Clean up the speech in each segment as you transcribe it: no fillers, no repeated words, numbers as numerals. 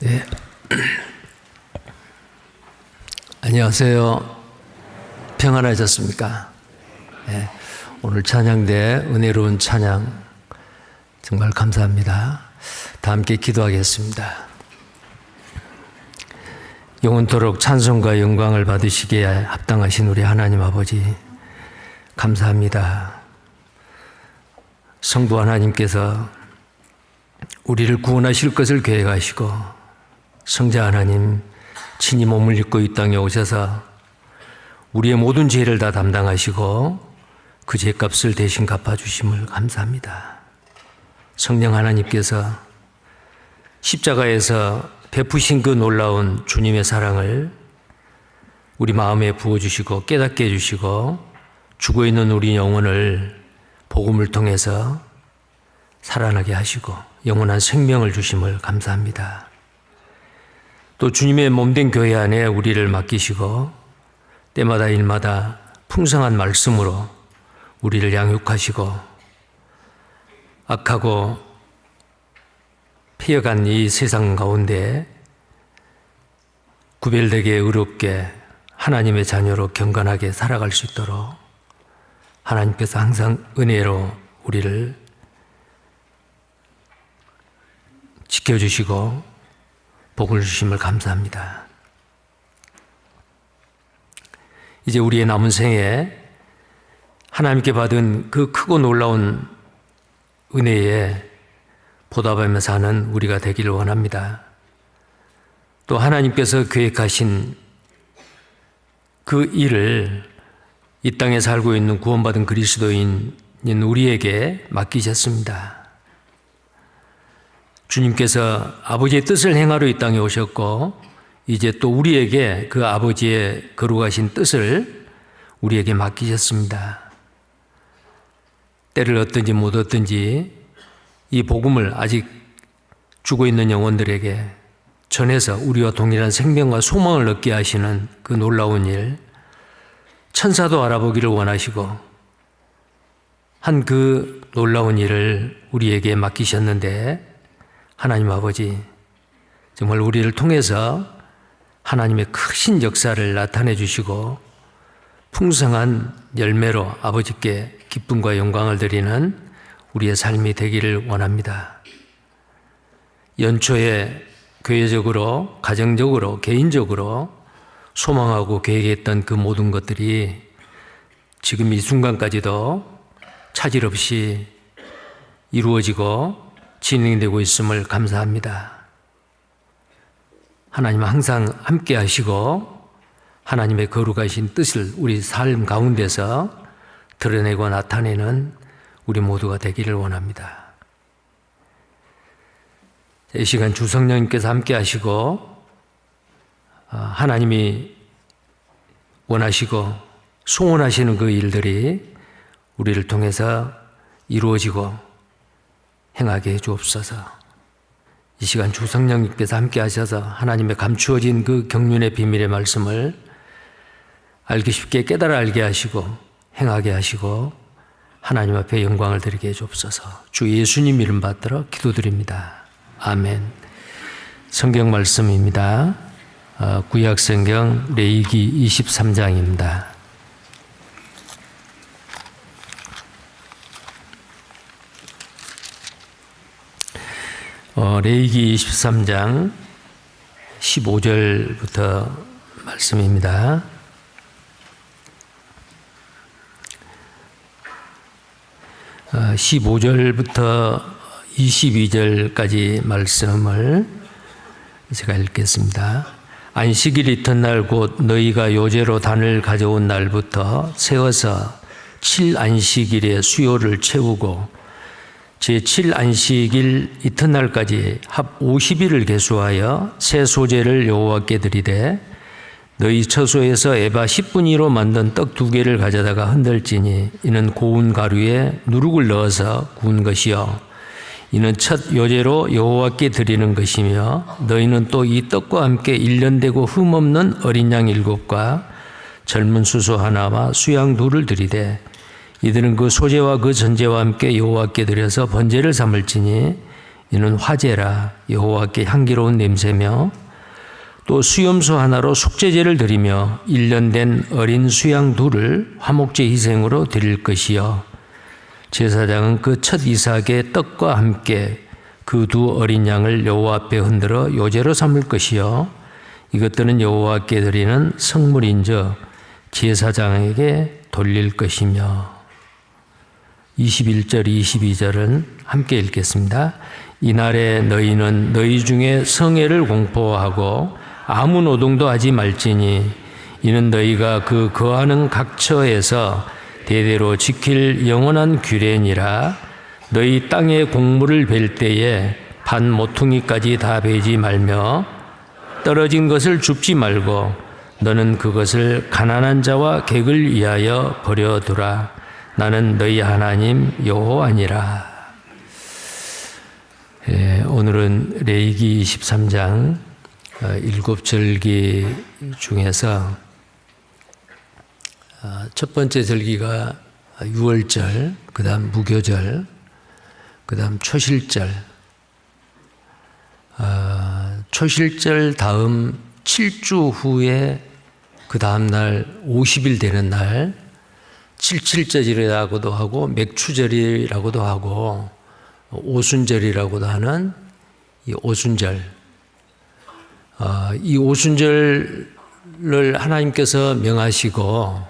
네. 안녕하세요. 평안하셨습니까? 네. 오늘 찬양대 은혜로운 찬양 정말 감사합니다. 다 함께 기도하겠습니다. 영원토록 찬송과 영광을 받으시기에 합당하신 우리 하나님 아버지 감사합니다. 성부 하나님께서 우리를 구원하실 것을 계획하시고 성자 하나님 친히 몸을 입고 이 땅에 오셔서 우리의 모든 죄를 다 담당하시고 그 죄값을 대신 갚아주심을 감사합니다. 성령 하나님께서 십자가에서 베푸신 그 놀라운 주님의 사랑을 우리 마음에 부어주시고 깨닫게 해주시고 죽어있는 우리 영혼을 복음을 통해서 살아나게 하시고 영원한 생명을 주심을 감사합니다. 또 주님의 몸된 교회 안에 우리를 맡기시고 때마다 일마다 풍성한 말씀으로 우리를 양육하시고 악하고 패여간 이 세상 가운데 구별되게 의롭게 하나님의 자녀로 경건하게 살아갈 수 있도록 하나님께서 항상 은혜로 우리를 지켜주시고 복을 주심을 감사합니다. 이제 우리의 남은 생에 하나님께 받은 그 크고 놀라운 은혜에 보답하며 사는 우리가 되기를 원합니다. 또 하나님께서 계획하신 그 일을 이 땅에 살고 있는 구원받은 그리스도인인 우리에게 맡기셨습니다. 주님께서 아버지의 뜻을 행하러 이 땅에 오셨고 이제 또 우리에게 그 아버지의 거룩하신 뜻을 우리에게 맡기셨습니다. 때를 얻든지 못 얻든지 이 복음을 아직 죽어있는 영혼들에게 전해서 우리와 동일한 생명과 소망을 얻게 하시는 그 놀라운 일, 천사도 알아보기를 원하시고 한 그 놀라운 일을 우리에게 맡기셨는데 하나님 아버지 정말 우리를 통해서 하나님의 크신 역사를 나타내 주시고 풍성한 열매로 아버지께 기쁨과 영광을 드리는 우리의 삶이 되기를 원합니다. 연초에 교회적으로, 가정적으로, 개인적으로 소망하고 계획했던 그 모든 것들이 지금 이 순간까지도 차질 없이 이루어지고 진행되고 있음을 감사합니다. 하나님은 항상 함께 하시고 하나님의 거룩하신 뜻을 우리 삶 가운데서 드러내고 나타내는 우리 모두가 되기를 원합니다. 이 시간 주 성령님께서 함께 하시고 하나님이 원하시고 소원하시는 그 일들이 우리를 통해서 이루어지고 행하게 해 주옵소서. 이 시간 주 성령님께서 함께 하셔서 하나님의 감추어진 그 경륜의 비밀의 말씀을 알기 쉽게 깨달아 알게 하시고 행하게 하시고 하나님 앞에 영광을 드리게 해 주옵소서. 주 예수님 이름 받들어 기도드립니다. 아멘. 성경 말씀입니다. 구약 성경 레위기 23장입니다. 레위기 23장 15절부터 말씀입니다. 어, 15절부터 22절까지 말씀을 제가 읽겠습니다. 안식일 이튿날 곧 너희가 요제로 단을 가져온 날부터 세어서 7안식일의 수요를 채우고 제7안식일 이튿날까지 합 50일을 계수하여 새 소제를 여호와께 드리되 너희 처소에서 에바 10분위로 만든 떡 2개를 가져다가 흔들지니 이는 고운 가루에 누룩을 넣어서 구운 것이요 이는 첫 요제로 여호와께 드리는 것이며 너희는 또 이 떡과 함께 1년 되고 흠없는 어린 양 7과 젊은 수소 하나와 수양 2를 드리되 이들은 그 소제와 그 전제와 함께 여호와께 드려서 번제를 삼을지니 이는 화제라 여호와께 향기로운 냄새며 또 수염소 하나로 속죄제를 드리며 1년 된 어린 수양 둘을 화목제 희생으로 드릴 것이요 제사장은 그 첫 이삭의 떡과 함께 그 두 어린 양을 여호와 앞에 흔들어 요제로 삼을 것이요 이것들은 여호와께 드리는 성물인즉 제사장에게 돌릴 것이며 21절 22절은 함께 읽겠습니다. 이날에 너희는 너희 중에 성회를 공포하고 아무 노동도 하지 말지니 이는 너희가 그 거하는 각처에서 대대로 지킬 영원한 규례니라. 너희 땅의 곡물을 벨 때에 반 모퉁이까지 다 베지 말며 떨어진 것을 줍지 말고 너는 그것을 가난한 자와 객을 위하여 버려두라. 나는 너희 하나님 여호와니라. 오늘은 레위기 23장 7절기 중에서 첫 번째 절기가 유월절, 그 다음 무교절, 그 다음 초실절, 초실절 다음 7주 후에 그 다음 날 50일 되는 날 77절이라고도 하고 맥추절이라고도 하고 오순절이라고도 하는 이 오순절. 이 오순절을 하나님께서 명하시고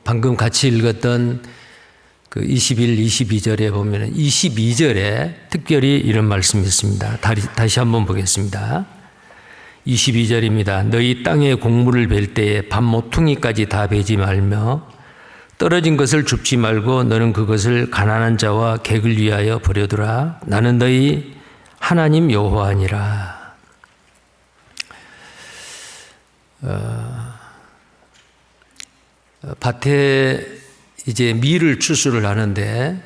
방금 같이 읽었던 그 21, 22절에 보면 22절에 특별히 이런 말씀이 있습니다. 다시 한번 보겠습니다. 22절입니다. 너희 땅에 곡물을 벨 때에 반 모퉁이까지 다 베지 말며 떨어진 것을 줍지 말고 너는 그것을 가난한 자와 객을 위하여 버려두라. 나는 너희 하나님 여호와니라. 밭에 이제 밀을 추수를 하는데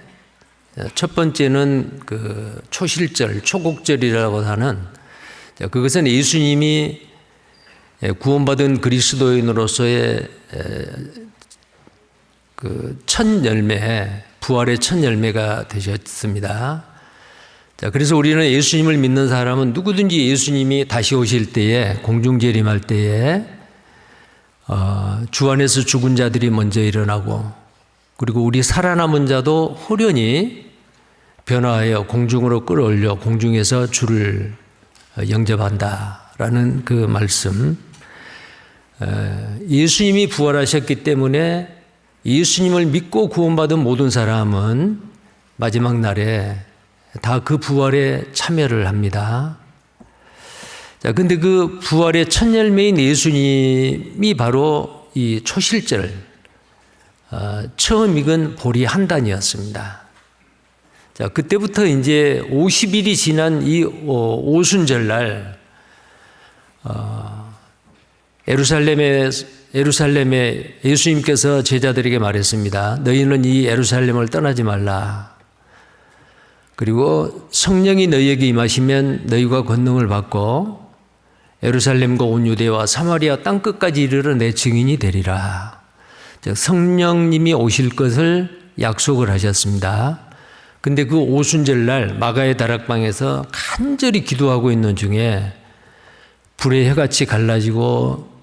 첫 번째는 그 초실절, 초곡절이라고 하는 그것은 예수님이 구원받은 그리스도인으로서의 그 첫 열매, 부활의 첫 열매가 되셨습니다. 자, 그래서 우리는 예수님을 믿는 사람은 누구든지 예수님이 다시 오실 때에 공중재림할 때에 주 안에서 죽은 자들이 먼저 일어나고 그리고 우리 살아남은 자도 호련히 변화하여 공중으로 끌어올려 공중에서 주를 영접한다라는 그 말씀. 예수님이 부활하셨기 때문에 예수님을 믿고 구원받은 모든 사람은 마지막 날에 다 그 부활에 참여를 합니다. 자, 근데 그 부활의 첫 열매인 예수님이 바로 이 초실절, 처음 익은 보리 한 단이었습니다. 자, 그때부터 이제 50일이 지난 이 오순절날, 예루살렘에 예수님께서 제자들에게 말했습니다. 너희는 이 예루살렘을 떠나지 말라. 그리고 성령이 너희에게 임하시면 너희가 권능을 받고 예루살렘과 온 유대와 사마리아 땅끝까지 이르러 내 증인이 되리라. 즉 성령님이 오실 것을 약속을 하셨습니다. 근데 그 오순절날 마가의 다락방에서 간절히 기도하고 있는 중에 불의 혀같이 갈라지고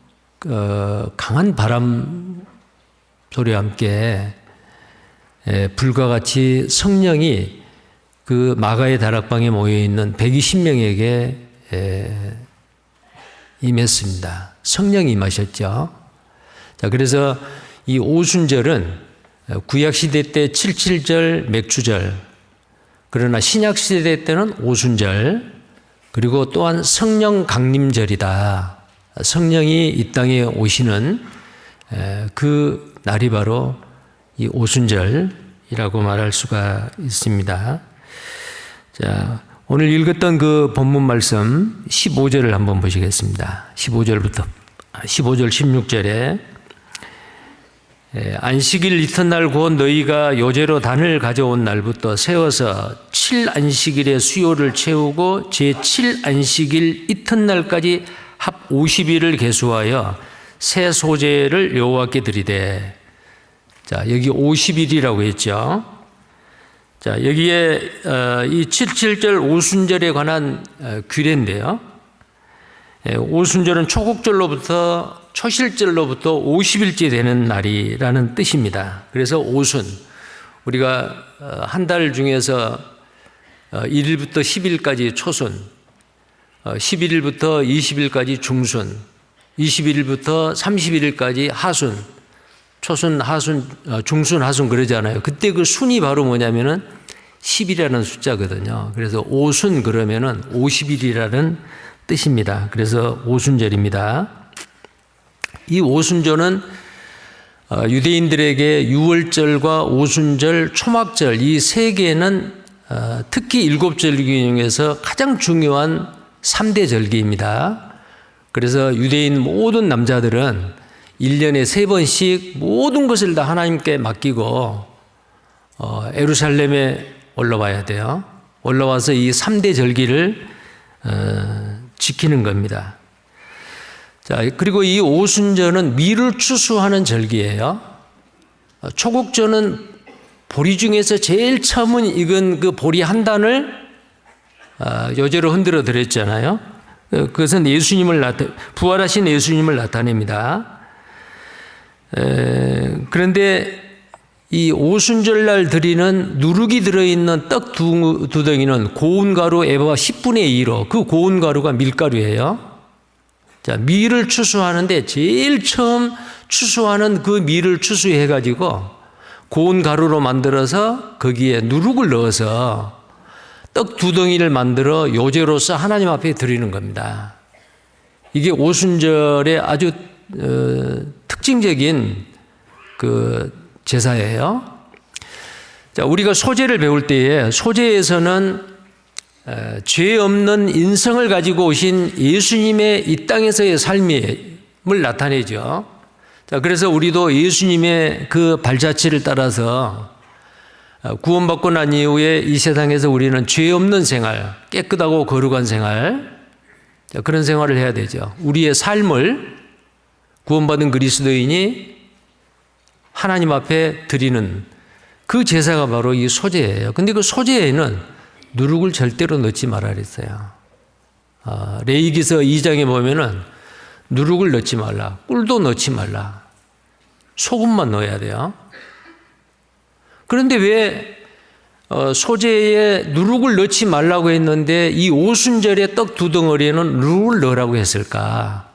강한 바람 소리와 함께 불과 같이 성령이 그 마가의 다락방에 모여있는 120명에게 임했습니다. 성령이 임하셨죠. 자, 그래서 이 오순절은 구약시대 때 77절 맥추절, 그러나 신약시대 때는 오순절, 그리고 또한 성령 강림절이다. 성령이 이 땅에 오시는 그 날이 바로 이 오순절이라고 말할 수가 있습니다. 자, 오늘 읽었던 그 본문 말씀 15절을 한번 보시겠습니다. 15절 16절에 안식일 이튿날 곧 너희가 요제로 단을 가져온 날부터 세워서 7안식일의 수요를 채우고 제7안식일 이튿날까지 합 50일을 계수하여 새 소제를 여호와께 드리되. 자, 여기 50일이라고 했죠. 자, 여기에 이 77절 오순절에 관한 규례인데요. 오순절은 초곡절로부터 초실절로부터 50일째 되는 날이라는 뜻입니다. 그래서 오순, 우리가 한 달 중에서 1일부터 10일까지 초순, 11일부터 20일까지 중순, 21일부터 31일까지 하순, 초순, 하순, 중순, 하순 그러잖아요. 그때 그 순이 바로 뭐냐면은 10이라는 숫자거든요. 그래서 오순 그러면은 50일이라는 뜻입니다. 그래서 오순절입니다. 이 오순절은 유대인들에게 유월절과 오순절, 초막절 이 세 개는 특히 7절기 중에서 가장 중요한 3대 절기입니다. 그래서 유대인 모든 남자들은 1년에 3번씩 모든 것을 다 하나님께 맡기고 예루살렘에 올라와야 돼요. 올라와서 이 3대 절기를 지키는 겁니다. 자, 그리고 이 오순절은 밀을 추수하는 절기예요. 초곡절은 보리 중에서 제일 처음은 익은 그 보리 한 단을 여제로 흔들어 드렸잖아요. 그것은 부활하신 예수님을 나타냅니다. 그런데 이 오순절날 드리는 누룩이 들어있는 떡 두 덩이는 고운 가루 에바 10분의 2로, 그 고운 가루가 밀가루예요. 자, 밀을 추수하는데 제일 처음 추수하는 그 밀을 추수해가지고 고운 가루로 만들어서 거기에 누룩을 넣어서 떡 두 덩이를 만들어 요제로서 하나님 앞에 드리는 겁니다. 이게 오순절의 아주 특징적인 그 제사예요. 자, 우리가 소제를 배울 때에 소제에서는 죄 없는 인성을 가지고 오신 예수님의 이 땅에서의 삶을 나타내죠. 자, 그래서 우리도 예수님의 그 발자취를 따라서 구원받고 난 이후에 이 세상에서 우리는 죄 없는 생활, 깨끗하고 거룩한 생활, 그런 생활을 해야 되죠. 우리의 삶을 구원받은 그리스도인이 하나님 앞에 드리는 그 제사가 바로 이 소제예요. 근데 그 소제에는 누룩을 절대로 넣지 말라 그랬어요. 레위기서 2장에 보면은 누룩을 넣지 말라, 꿀도 넣지 말라, 소금만 넣어야 돼요. 그런데 왜 소제에 누룩을 넣지 말라고 했는데 이 오순절의 떡 두 덩어리에는 누룩을 넣으라고 했을까?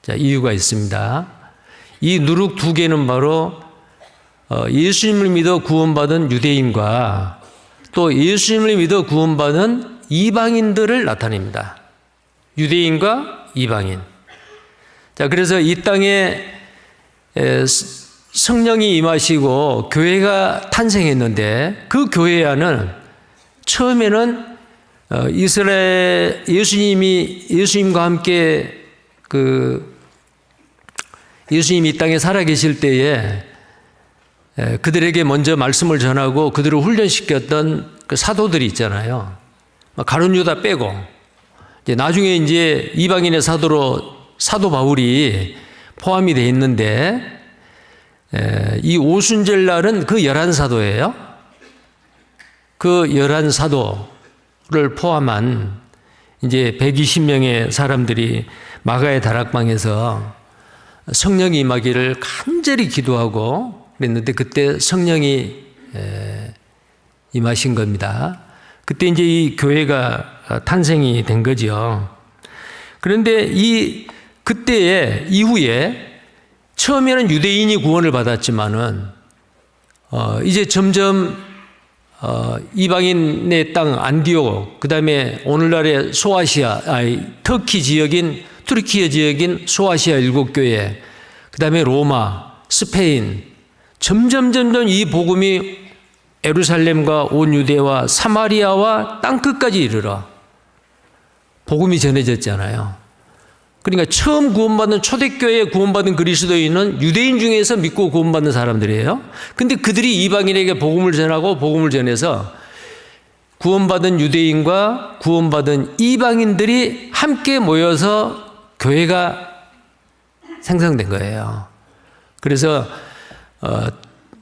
자, 이유가 있습니다. 이 누룩 두 개는 바로 예수님을 믿어 구원받은 유대인과 또 예수님을 믿어 구원받은 이방인들을 나타냅니다. 유대인과 이방인. 자, 그래서 이 땅에 성령이 임하시고 교회가 탄생했는데 그 교회 안은 처음에는 이스라엘 예수님과 함께 예수님이 이 땅에 살아계실 때에 그들에게 먼저 말씀을 전하고 그들을 훈련시켰던 그 사도들이 있잖아요. 가룟 유다 빼고 나중에 이제 이방인의 사도로 사도 바울이 포함이 되어 있는데 이 오순절 날은 그 11사도예요. 그 11사도를 포함한 이제 120명의 사람들이 마가의 다락방에서 성령이 임하기를 간절히 기도하고 그랬는데 그때 성령이 임하신 겁니다. 그때 이제 이 교회가 탄생이 된 거죠. 그런데 그때의 이후에 처음에는 유대인이 구원을 받았지만은 이제 점점 이방인의 땅 안디옥, 그다음에 오늘날의 터키 지역인 투르키예 지역인 소아시아 7교회, 그다음에 로마, 스페인, 점점 이 복음이 예루살렘과 온 유대와 사마리아와 땅끝까지 이르러 복음이 전해졌잖아요. 그러니까 처음 구원받는 초대교회에 구원받은 그리스도인은 유대인 중에서 믿고 구원받는 사람들이에요. 근데 그들이 이방인에게 복음을 전하고 복음을 전해서 구원받은 유대인과 구원받은 이방인들이 함께 모여서 교회가 생성된 거예요. 그래서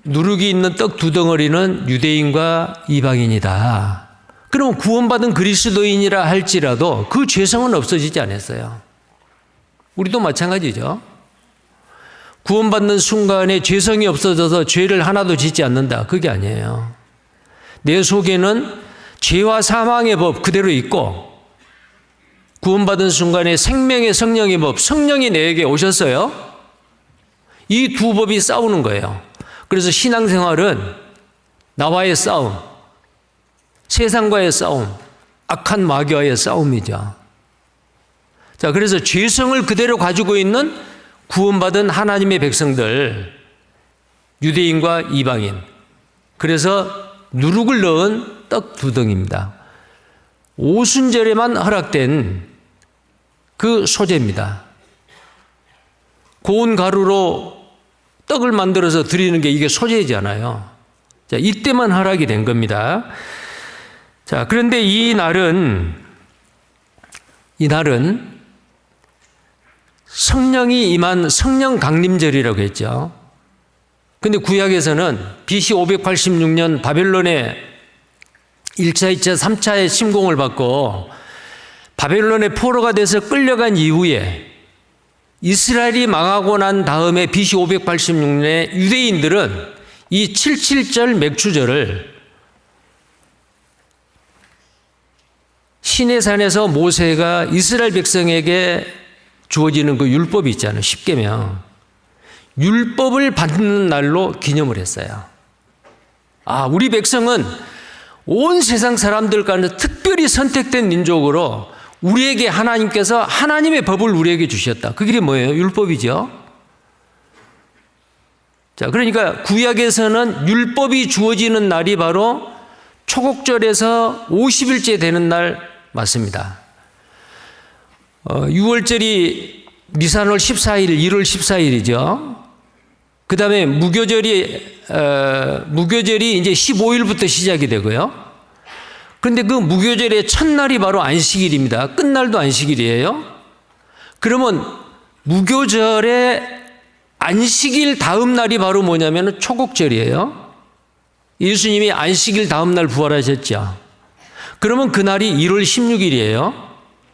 누룩이 있는 떡 두 덩어리는 유대인과 이방인이다. 그럼 구원받은 그리스도인이라 할지라도 그 죄성은 없어지지 않았어요. 우리도 마찬가지죠. 구원받는 순간에 죄성이 없어져서 죄를 하나도 짓지 않는다. 그게 아니에요. 내 속에는 죄와 사망의 법 그대로 있고, 구원받은 순간에 생명의 성령의 법, 성령이 내게 오셨어요. 이 두 법이 싸우는 거예요. 그래서 신앙생활은 나와의 싸움, 세상과의 싸움, 악한 마귀와의 싸움이죠. 자, 그래서 죄성을 그대로 가지고 있는 구원받은 하나님의 백성들, 유대인과 이방인, 그래서 누룩을 넣은 떡 두 덩입니다. 오순절에만 허락된 그 소재입니다. 고운 가루로 떡을 만들어서 드리는 게 이게 소재잖아요. 자, 이때만 허락이 된 겁니다. 자, 그런데 이 날은 성령이 임한 성령 강림절이라고 했죠. 근데 구약에서는 BC 586년 바벨론의 1차, 2차, 3차의 침공을 받고 바벨론의 포로가 돼서 끌려간 이후에 이스라엘이 망하고 난 다음에 BC 586년에 유대인들은 이 77절 맥주절을 시내산에서 모세가 이스라엘 백성에게 주어지는 그 율법이 있잖아요. 십계명. 율법을 받는 날로 기념을 했어요. 아, 우리 백성은 온 세상 사람들 가운데 특별히 선택된 민족으로 우리에게 하나님께서 하나님의 법을 우리에게 주셨다. 그게 뭐예요? 율법이죠. 자, 그러니까 구약에서는 율법이 주어지는 날이 바로 초곡절에서 50일째 되는 날 맞습니다. 6월절이 니산월 14일, 1월 14일이죠. 그 다음에 무교절이 이제 15일부터 시작이 되고요. 그런데 그 무교절의 첫날이 바로 안식일입니다. 끝날도 안식일이에요. 그러면 무교절의 안식일 다음 날이 바로 뭐냐면 초곡절이에요. 예수님이 안식일 다음 날 부활하셨죠. 그러면 그날이 1월 16일이에요.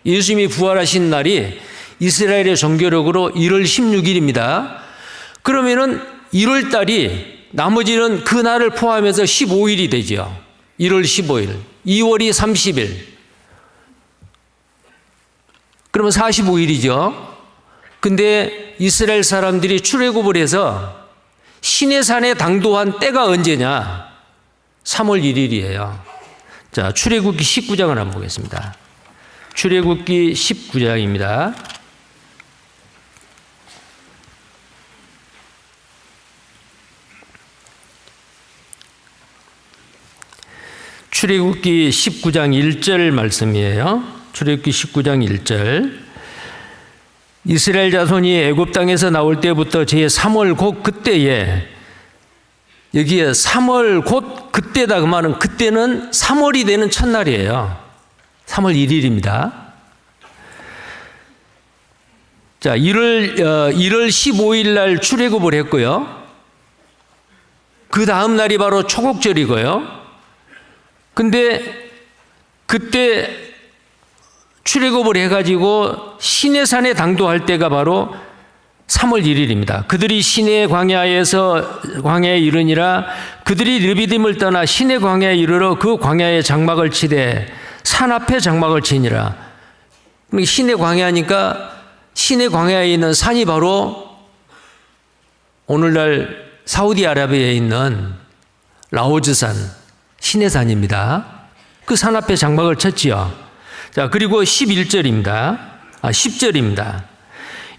예수님이 부활하신 날이 이스라엘의 종교력으로 1월 16일입니다. 그러면은 1월 달이 나머지는 그 날을 포함해서 15일이 되죠. 1월 15일, 2월이 30일. 그러면 45일이죠. 근데 이스라엘 사람들이 출애굽을 해서 시내산에 당도한 때가 언제냐? 3월 1일이에요. 자, 출애굽기 19장을 한번 보겠습니다. 출애굽기 19장입니다. 출애굽기 19장 1절 말씀이에요. 출애굽기 19장 1절. 이스라엘 자손이 애굽 땅에서 나올 때부터 제 3월 곧 그때에, 여기에 3월 곧 그때다 그 말은 그때는 3월이 되는 첫날이에요. 3월 1일입니다. 자, 1월 15일 날 출애굽을 했고요. 그 다음 날이 바로 초곡절이고요. 근데 그때 출애굽을 해가지고 시내산에 당도할 때가 바로 3월 1일입니다. 그들이 시내 광야에 이르니라. 그들이 르비딤을 떠나 시내 광야에 이르러 그 광야에 장막을 치되 산 앞에 장막을 치니라. 시내 광야니까 시내 광야에 있는 산이 바로 오늘날 사우디아라비아에 있는 라오즈산 시내산입니다. 그 산 앞에 장막을 쳤지요. 자, 그리고 10절입니다.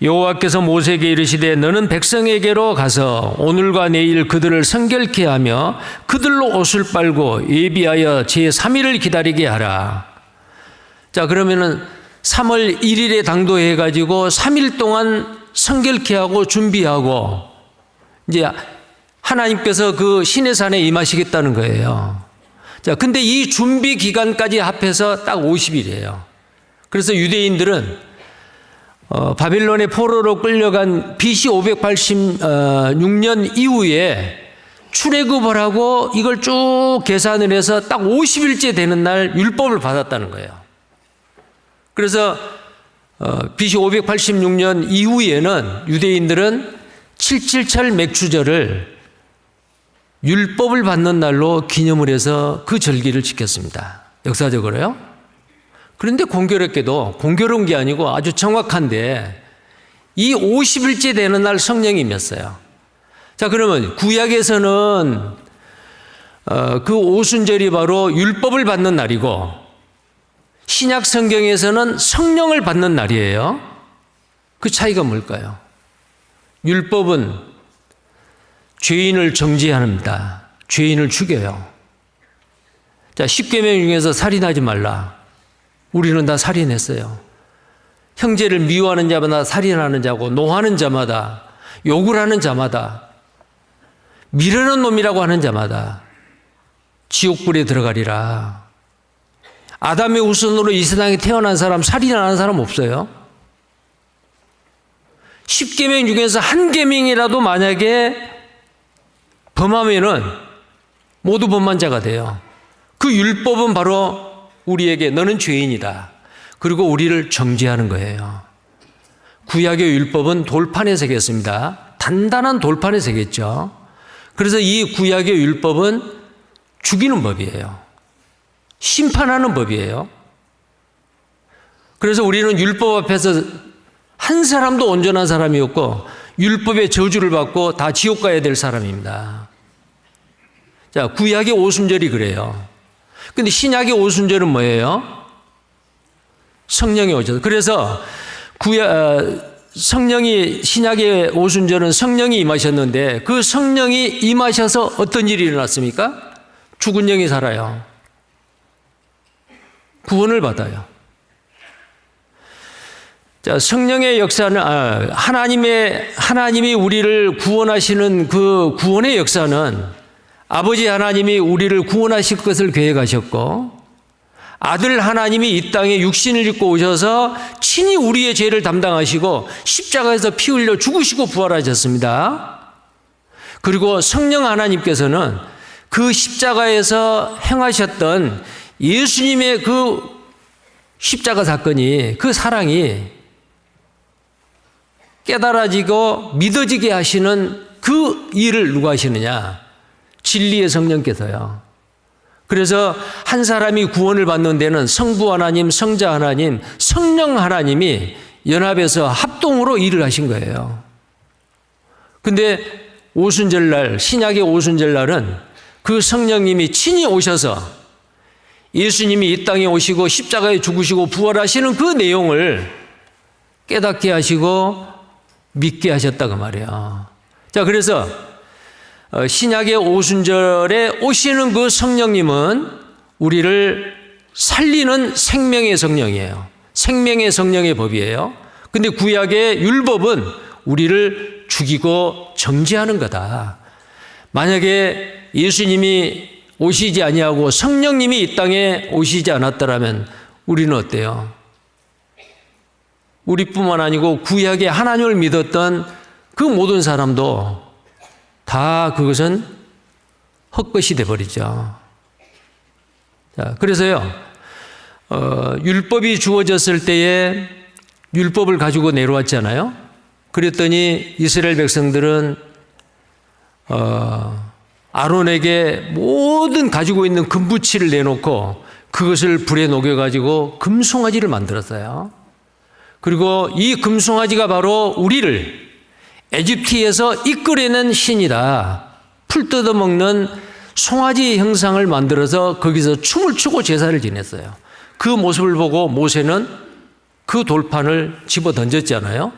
여호와께서 모세에게 이르시되 너는 백성에게로 가서 오늘과 내일 그들을 성결케 하며 그들로 옷을 빨고 예비하여 제3일을 기다리게 하라. 자, 그러면은 3월 1일에 당도해 가지고 3일 동안 성결케 하고 준비하고 이제 하나님께서 그 시내산에 임하시겠다는 거예요. 자, 근데 이 준비 기간까지 합해서 딱 50일이에요. 그래서 유대인들은 바빌론의 포로로 끌려간 BC 586년 이후에 출애굽을 하고 이걸 쭉 계산을 해서 딱 50일째 되는 날 율법을 받았다는 거예요. 그래서 BC 586년 이후에는 유대인들은 777 맥주절을 율법을 받는 날로 기념을 해서 그 절기를 지켰습니다. 역사적으로요. 그런데 공교로운 게 아니고 아주 정확한데 이 50일째 되는 날 성령이 임했어요. 자, 그러면 구약에서는 그 오순절이 바로 율법을 받는 날이고 신약 성경에서는 성령을 받는 날이에요. 그 차이가 뭘까요? 율법은 죄인을 정죄합니다. 죄인을 죽여요. 자, 10계명 중에서 살인하지 말라. 우리는 다 살인했어요. 형제를 미워하는 자마다 살인하는 자고, 노하는 자마다, 욕을 하는 자마다, 미르는 놈이라고 하는 자마다 지옥불에 들어가리라. 아담의 후손으로 이 세상에 태어난 사람, 살인 안 하는 사람 없어요. 10계명 중에서 한 계명이라도 만약에 범하면은 모두 범한 자가 돼요. 그 율법은 바로 우리에게 너는 죄인이다. 그리고 우리를 정죄하는 거예요. 구약의 율법은 돌판에 새겼습니다. 단단한 돌판에 새겼죠. 그래서 이 구약의 율법은 죽이는 법이에요. 심판하는 법이에요. 그래서 우리는 율법 앞에서 한 사람도 온전한 사람이 없고 율법의 저주를 받고 다 지옥 가야 될 사람입니다. 자, 구약의 오순절이 그래요. 근데 신약의 오순절은 뭐예요? 성령이 오셔서. 그래서 신약의 오순절은 성령이 임하셨는데 그 성령이 임하셔서 어떤 일이 일어났습니까? 죽은 영이 살아요. 구원을 받아요. 자, 성령의 역사는 하나님이 우리를 구원하시는 그 구원의 역사는 아버지 하나님이 우리를 구원하실 것을 계획하셨고 아들 하나님이 이 땅에 육신을 입고 오셔서 친히 우리의 죄를 담당하시고 십자가에서 피 흘려 죽으시고 부활하셨습니다. 그리고 성령 하나님께서는 그 십자가에서 행하셨던 예수님의 그 십자가 사건이, 그 사랑이 깨달아지고 믿어지게 하시는 그 일을 누가 하시느냐? 진리의 성령께서요. 그래서 한 사람이 구원을 받는 데는 성부 하나님, 성자 하나님, 성령 하나님이 연합해서 합동으로 일을 하신 거예요. 근데 오순절날, 신약의 오순절날은 그 성령님이 친히 오셔서 예수님이 이 땅에 오시고 십자가에 죽으시고 부활하시는 그 내용을 깨닫게 하시고 믿게 하셨다고 말이에요. 자, 그래서 신약의 오순절에 오시는 그 성령님은 우리를 살리는 생명의 성령이에요. 생명의 성령의 법이에요. 근데 구약의 율법은 우리를 죽이고 정죄하는 거다. 만약에 예수님이 오시지 아니하고 성령님이 이 땅에 오시지 않았더라면 우리는 어때요? 우리뿐만 아니고 구약의 하나님을 믿었던 그 모든 사람도 다 그것은 헛것이 돼버리죠. 자, 그래서요, 율법이 주어졌을 때에 율법을 가지고 내려왔잖아요. 그랬더니 이스라엘 백성들은 아론에게 모든 가지고 있는 금부치를 내놓고 그것을 불에 녹여가지고 금송아지를 만들었어요. 그리고 이 금송아지가 바로 우리를 에집트에서 이끌어낸 신이다. 풀 뜯어먹는 송아지 형상을 만들어서 거기서 춤을 추고 제사를 지냈어요. 그 모습을 보고 모세는 그 돌판을 집어 던졌잖아요.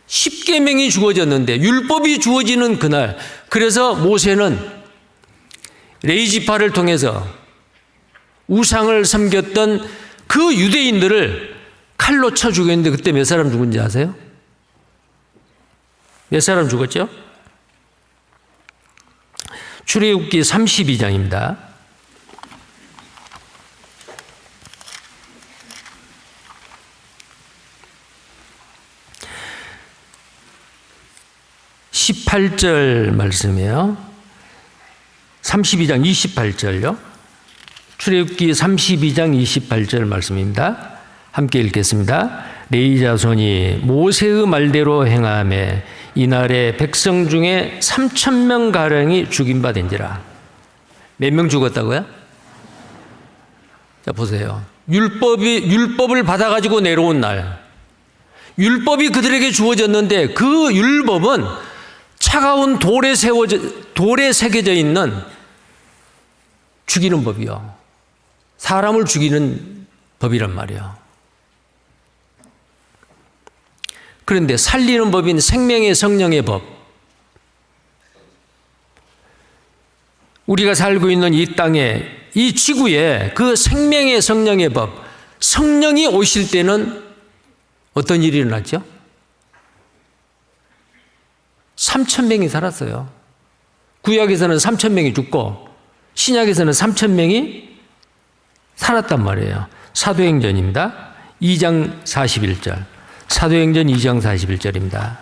10계명이 주어졌는데 율법이 주어지는 그날, 그래서 모세는 레이지파를 통해서 우상을 섬겼던 그 유대인들을 칼로 쳐 죽였는데 그때 몇 사람 죽은지 아세요? 몇 사람 죽었죠? 출애굽기 32장입니다. 1 28절 말씀이에요. 32장 28절요. 출애굽기 32장 28절 말씀입니다. 함께 읽겠습니다. 레위 자손이 모세의 말대로 행하매 이날에 백성 중에 3,000명 가량이 죽임 바 된지라. 몇 명 죽었다고요? 자, 보세요. 율법을 받아가지고 내려온 날, 율법이 그들에게 주어졌는데 그 율법은 차가운 돌에 새겨져 있는 죽이는 법이요, 사람을 죽이는 법이란 말이에요. 그런데 살리는 법인 생명의 성령의 법, 우리가 살고 있는 이 땅에, 이 지구에 그 생명의 성령의 법, 성령이 오실 때는 어떤 일이 일어났죠? 3,000명이 살았어요. 구약에서는 3,000명이 죽고 신약에서는 3,000명이 살았단 말이에요. 사도행전입니다. 2장 41절. 사도행전 2장 41절입니다.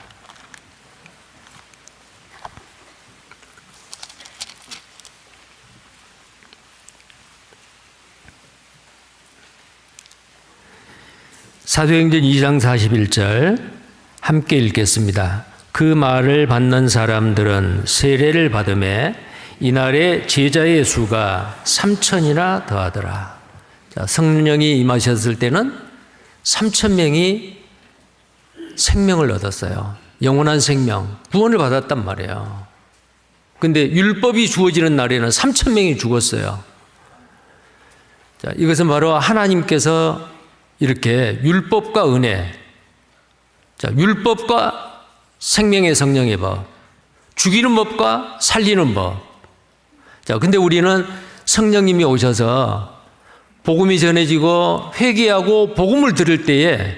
사도행전 2장 41절 함께 읽겠습니다. 그 말을 받는 사람들은 세례를 받음에 이날에 제자의 수가 3,000이나 더하더라. 자, 성령이 임하셨을 때는 3,000명이 생명을 얻었어요. 영원한 생명, 구원을 받았단 말이에요. 근데 율법이 주어지는 날에는 3,000명이 죽었어요. 자, 이것은 바로 하나님께서 이렇게 율법과 은혜, 자, 율법과 생명의 성령의 법, 죽이는 법과 살리는 법. 자, 근데 우리는 성령님이 오셔서 복음이 전해지고 회개하고 복음을 들을 때에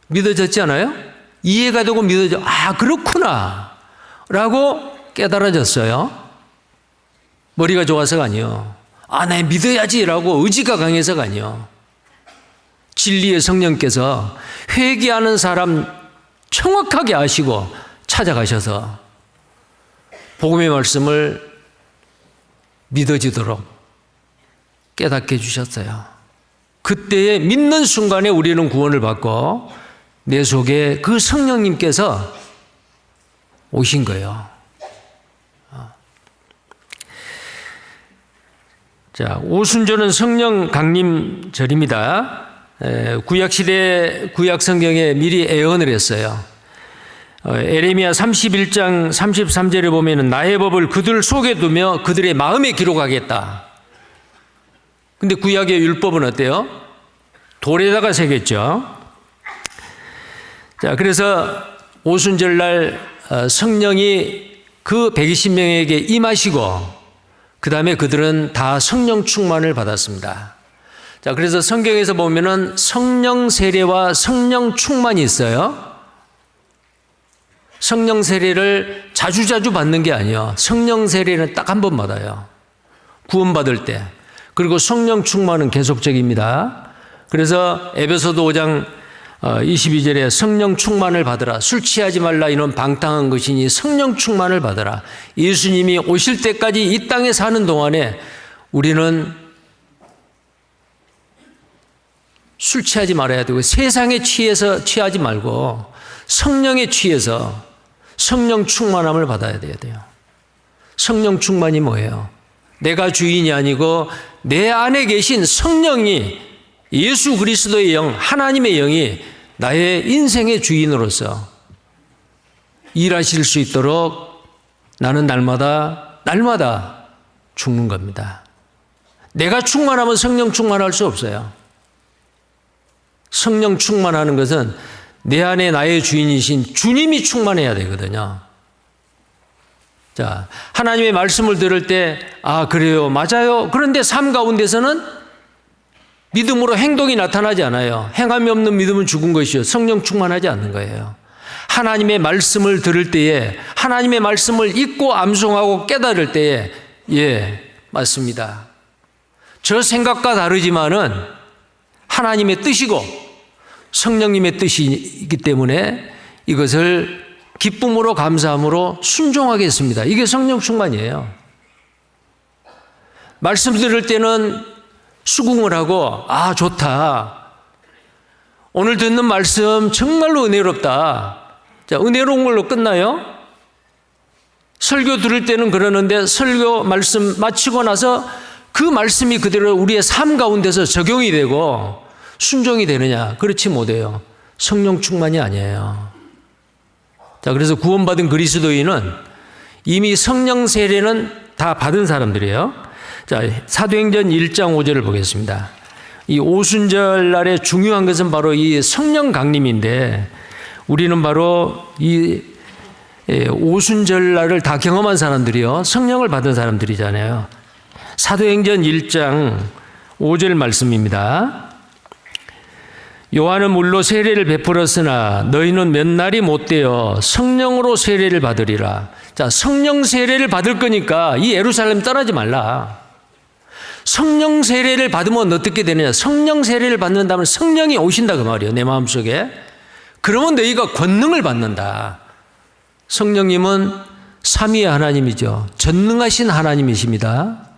믿어졌지 않아요? 이해가 되고 믿어져. 아, 그렇구나 라고 깨달아졌어요. 머리가 좋아서가 아니요. 아, 나 믿어야지 라고 의지가 강해서가 아니요. 진리의 성령께서 회개하는 사람 정확하게 아시고 찾아가셔서 복음의 말씀을 믿어지도록 깨닫게 해주셨어요. 그때에 믿는 순간에 우리는 구원을 받고 내 속에 그 성령님께서 오신 거예요. 자, 오순절은 성령 강림절입니다. 구약시대 구약성경에 미리 예언을 했어요. 에레미야 31장 33절에 보면 나의 법을 그들 속에 두며 그들의 마음에 기록하겠다. 근데 구약의 율법은 어때요? 돌에다가 새겼죠. 자, 그래서 오순절날 성령이 그 120명에게 임하시고 그 다음에 그들은 다 성령 충만을 받았습니다. 자, 그래서 성경에서 보면은 성령 세례와 성령 충만이 있어요. 성령 세례를 자주자주 받는 게 아니에요. 성령 세례는 딱 한 번 받아요. 구원받을 때. 그리고 성령 충만은 계속적입니다. 그래서 에베소서 5장 22절에 성령 충만을 받으라. 술 취하지 말라. 이는 방탕한 것이니 성령 충만을 받으라. 예수님이 오실 때까지 이 땅에 사는 동안에 우리는 술 취하지 말아야 되고 세상에 취하지 말고 성령에 취해서 성령 충만함을 받아야 돼요. 성령 충만이 뭐예요? 내가 주인이 아니고 내 안에 계신 성령이, 예수 그리스도의 영, 하나님의 영이 나의 인생의 주인으로서 일하실 수 있도록 나는 날마다 죽는 겁니다. 내가 충만하면 성령 충만할 수 없어요. 성령 충만하는 것은 내 안에 나의 주인이신 주님이 충만해야 되거든요. 자, 하나님의 말씀을 들을 때, 아, 그래요, 맞아요. 그런데 삶 가운데서는 믿음으로 행동이 나타나지 않아요. 행함이 없는 믿음은 죽은 것이요. 성령 충만하지 않는 거예요. 하나님의 말씀을 들을 때에, 하나님의 말씀을 읽고 암송하고 깨달을 때에, 예, 맞습니다. 저 생각과 다르지만은 하나님의 뜻이고 성령님의 뜻이기 때문에 이것을 기쁨으로 감사함으로 순종하겠습니다. 이게 성령 충만이에요. 말씀 들을 때는 수긍을 하고 아 좋다. 오늘 듣는 말씀 정말로 은혜롭다. 자, 은혜로운 걸로 끝나요? 설교 들을 때는 그러는데 설교 말씀 마치고 나서 그 말씀이 그대로 우리의 삶 가운데서 적용이 되고 순종이 되느냐? 그렇지 못해요. 성령 충만이 아니에요. 자, 그래서 구원받은 그리스도인은 이미 성령 세례는 다 받은 사람들이에요. 자, 사도행전 1장 5절을 보겠습니다. 이 오순절 날에 중요한 것은 바로 이 성령 강림인데 우리는 바로 이 오순절 날을 다 경험한 사람들이요. 성령을 받은 사람들이잖아요. 사도행전 1장 5절 말씀입니다. 요한은 물로 세례를 베풀었으나 너희는 몇 날이 못되어 성령으로 세례를 받으리라. 자, 성령 세례를 받을 거니까 이 예루살렘 떠나지 말라. 성령 세례를 받으면 어떻게 되느냐? 성령 세례를 받는다면 성령이 오신다 그 말이에요. 내 마음속에. 그러면 너희가 권능을 받는다. 성령님은 삼위의 하나님이죠. 전능하신 하나님이십니다.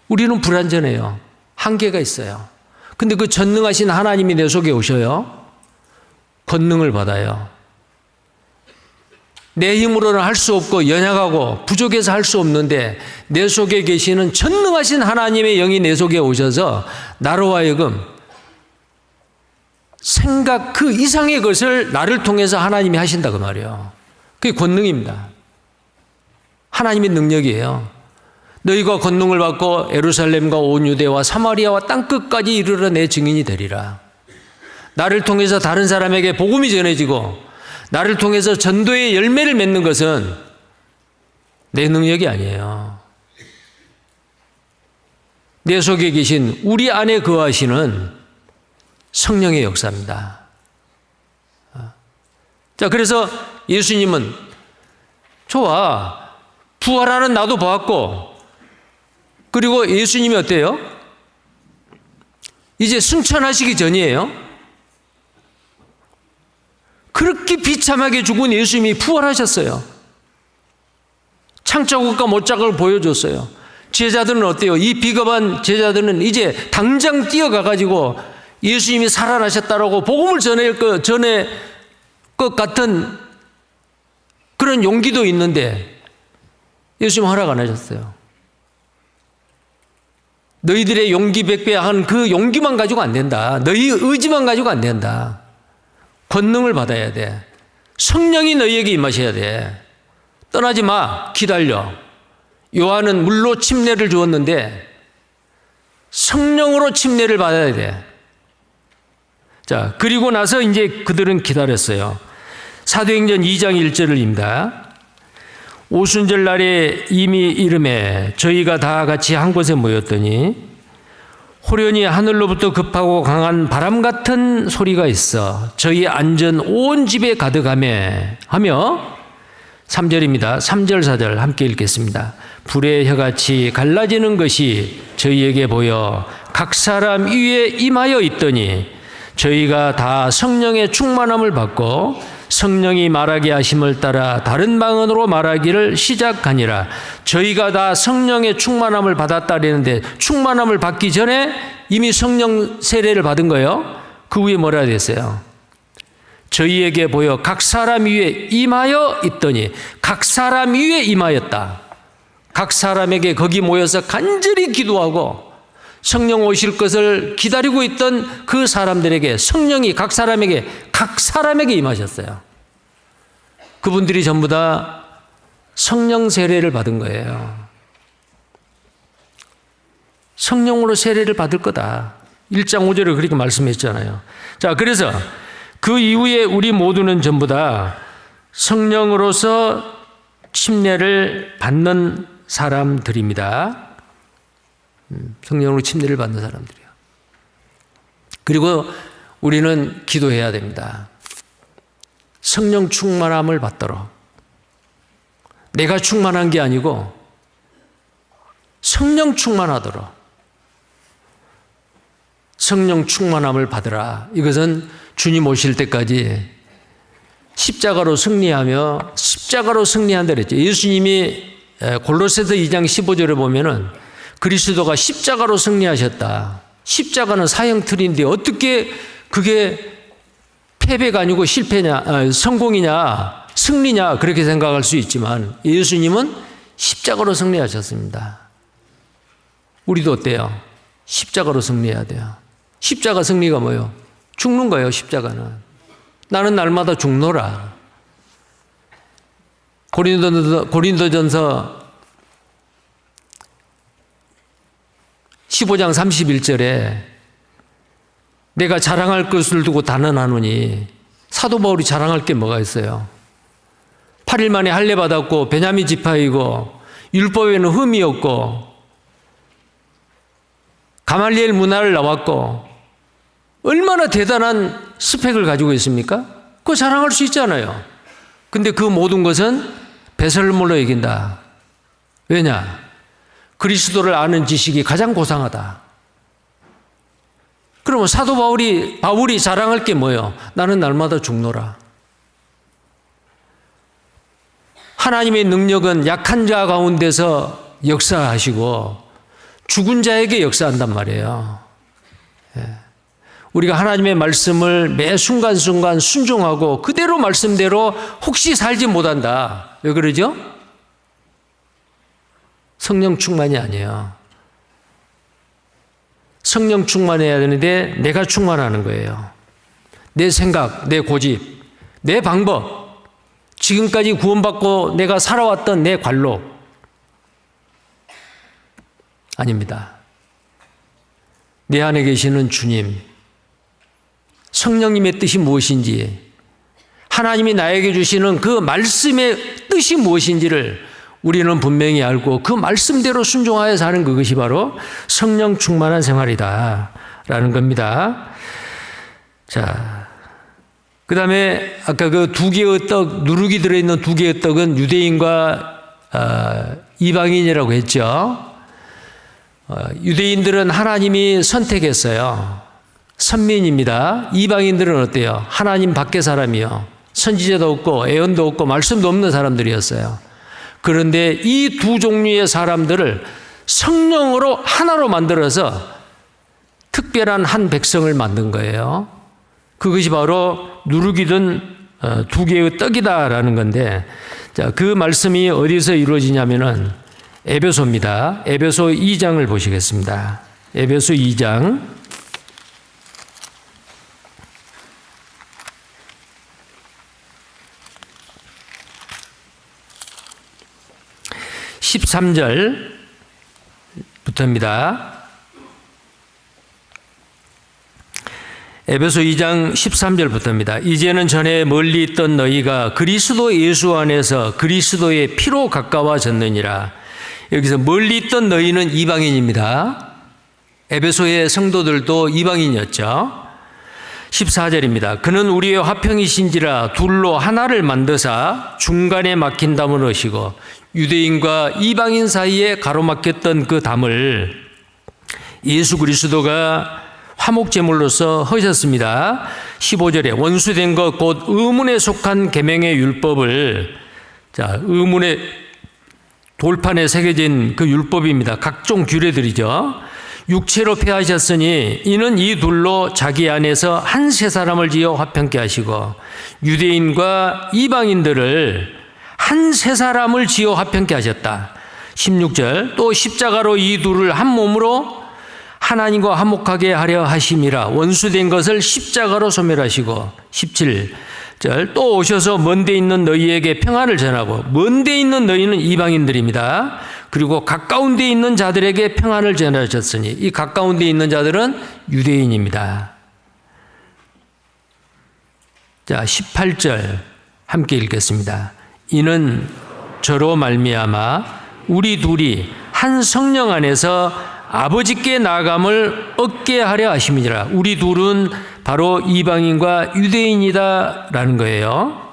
우리는 불완전해요. 한계가 있어요. 근데 그 전능하신 하나님이 내 속에 오셔요. 권능을 받아요. 내 힘으로는 할 수 없고 연약하고 부족해서 할 수 없는데 내 속에 계시는 전능하신 하나님의 영이 내 속에 오셔서 나로 하여금 생각 그 이상의 것을 나를 통해서 하나님이 하신다 그 말이에요. 그게 권능입니다. 하나님의 능력이에요. 너희가 권능을 받고 예루살렘과 온 유대와 사마리아와 땅끝까지 이르러 내 증인이 되리라. 나를 통해서 다른 사람에게 복음이 전해지고 나를 통해서 전도의 열매를 맺는 것은 내 능력이 아니에요. 내 속에 계신 우리 안에 거하시는 성령의 역사입니다. 자, 그래서 예수님은 좋아. 부활하는 나도 보았고 그리고 예수님이 어때요? 이제 승천하시기 전이에요. 그렇게 비참하게 죽은 예수님이 부활하셨어요. 창자국과 못자국을 보여줬어요. 제자들은 어때요? 이 비겁한 제자들은 이제 당장 뛰어가가지고 예수님이 살아나셨다라고 복음을 전할 것 같은 그런 용기도 있는데 예수님 허락 안 하셨어요. 너희들의 용기 백배한 그 용기만 가지고 안 된다. 너희 의지만 가지고 안 된다. 권능을 받아야 돼. 성령이 너희에게 임하셔야 돼. 떠나지 마. 기다려. 요한은 물로 침례를 주었는데 성령으로 침례를 받아야 돼. 자, 그리고 나서 이제 그들은 기다렸어요. 사도행전 2장 1절입니다. 오순절 날에 이미 이름에 저희가 다 같이 한 곳에 모였더니 호련히 하늘로부터 급하고 강한 바람 같은 소리가 있어 저희 앉은 온 집에 가득하며 하며 3절입니다. 3절 4절 함께 읽겠습니다. 불의 혀같이 갈라지는 것이 저희에게 보여 각 사람 위에 임하여 있더니 저희가 다 성령의 충만함을 받고 성령이 말하게 하심을 따라 다른 방언으로 말하기를 시작하니라. 저희가 다 성령의 충만함을 받았다 그랬는데 충만함을 받기 전에 이미 성령 세례를 받은 거예요. 그 위에 뭐라 됐어요? 저희에게 보여 각 사람 위에 임하여 있더니 각 사람 위에 임하였다. 각 사람에게 거기 모여서 간절히 기도하고 성령 오실 것을 기다리고 있던 그 사람들에게 성령이 각 사람에게 임하셨어요. 그분들이 전부 다 성령 세례를 받은 거예요. 성령으로 세례를 받을 거다. 1장 5절에 그렇게 말씀했잖아요. 자, 그래서 그 이후에 우리 모두는 전부 다 성령으로서 침례를 받는 사람들입니다. 성령으로 침례를 받는 사람들이에요. 그리고 우리는 기도해야 됩니다. 성령 충만함을 받도록. 내가 충만한 게 아니고 성령 충만하도록. 성령 충만함을 받으라. 이것은 주님 오실 때까지 십자가로 승리하며 십자가로 승리한다 그랬죠. 예수님이 골로새서 2장 15절에 보면은 그리스도가 십자가로 승리하셨다. 십자가는 사형틀인데 어떻게 그게 패배가 아니고 실패냐, 성공이냐, 승리냐 그렇게 생각할 수 있지만 예수님은 십자가로 승리하셨습니다. 우리도 어때요? 십자가로 승리해야 돼요. 십자가 승리가 뭐예요? 죽는 거예요. 십자가는. 나는 날마다 죽노라. 고린도전서 15장 31절에 내가 자랑할 것을 두고 단언하노니, 사도 바울이 자랑할 게 뭐가 있어요? 8일 만에 할례 받았고 베냐민 지파이고 율법에는 흠이 없고 가말리엘 문화를 나왔고 얼마나 대단한 스펙을 가지고 있습니까? 그거 자랑할 수 있잖아요. 근데 그 모든 것은 배설물로 이긴다. 왜냐? 그리스도를 아는 지식이 가장 고상하다. 그러면 사도 바울이 자랑할 게 뭐예요? 나는 날마다 죽노라. 하나님의 능력은 약한 자 가운데서 역사하시고 죽은 자에게 역사한단 말이에요. 우리가 하나님의 말씀을 매 순간순간 순종하고 그대로 말씀대로 혹시 살지 못한다. 왜 그러죠? 성령 충만이 아니에요. 성령 충만해야 되는데 내가 충만하는 거예요. 내 생각, 내 고집, 내 방법, 지금까지 구원받고 내가 살아왔던 내 관록 아닙니다. 내 안에 계시는 주님, 성령님의 뜻이 무엇인지, 하나님이 나에게 주시는 그 말씀의 뜻이 무엇인지를 우리는 분명히 알고 그 말씀대로 순종하여 사는 그것이 바로 성령 충만한 생활이다라는 겁니다. 자, 그 다음에 아까 그 두 개의 떡, 누룩이 들어있는 두 개의 떡은 유대인과 이방인이라고 했죠. 유대인들은 하나님이 선택했어요. 선민입니다. 이방인들은 어때요? 하나님 밖의 사람이요. 선지자도 없고 애언도 없고 말씀도 없는 사람들이었어요. 그런데 이 두 종류의 사람들을 성령으로 하나로 만들어서 특별한 한 백성을 만든 거예요. 그것이 바로 누룩이 든 두 개의 떡이다라는 건데, 자, 그 말씀이 어디서 이루어지냐면은 에베소입니다. 에베소 2장을 보시겠습니다. 에베소 2장 13절부터입니다. 에베소 2장 13절부터입니다. 이제는 전에 멀리 있던 너희가 그리스도 예수 안에서 그리스도의 피로 가까워졌느니라. 여기서 멀리 있던 너희는 이방인입니다. 에베소의 성도들도 이방인이었죠. 14절입니다. 그는 우리의 화평이신지라 둘로 하나를 만드사 중간에 막힌 담을 하시고 유대인과 이방인 사이에 가로막혔던 그 담을 예수 그리스도가 화목제물로서 하셨습니다. 15절에 원수된 것 곧 의문에 속한 계명의 율법을, 자, 의문의 돌판에 새겨진 그 율법입니다. 각종 규례들이죠. 육체로 폐하셨으니 이는 이 둘로 자기 안에서 한 세 사람을 지어 화평케 하시고 유대인과 이방인들을 한 세 사람을 지어 화평케 하셨다. 16절 또 십자가로 이 둘을 한 몸으로 하나님과 화목하게 하려 하심이라. 원수된 것을 십자가로 소멸하시고 17절 또 오셔서 먼데 있는 너희에게 평안을 전하고, 먼데 있는 너희는 이방인들입니다. 그리고 가까운 데 있는 자들에게 평안을 전하셨으니, 이 가까운 데 있는 자들은 유대인입니다. 자, 18절 함께 읽겠습니다. 이는 저로 말미암아 우리 둘이 한 성령 안에서 아버지께 나아감을 얻게 하려 하심이니라. 우리 둘은 바로 이방인과 유대인이다 라는 거예요.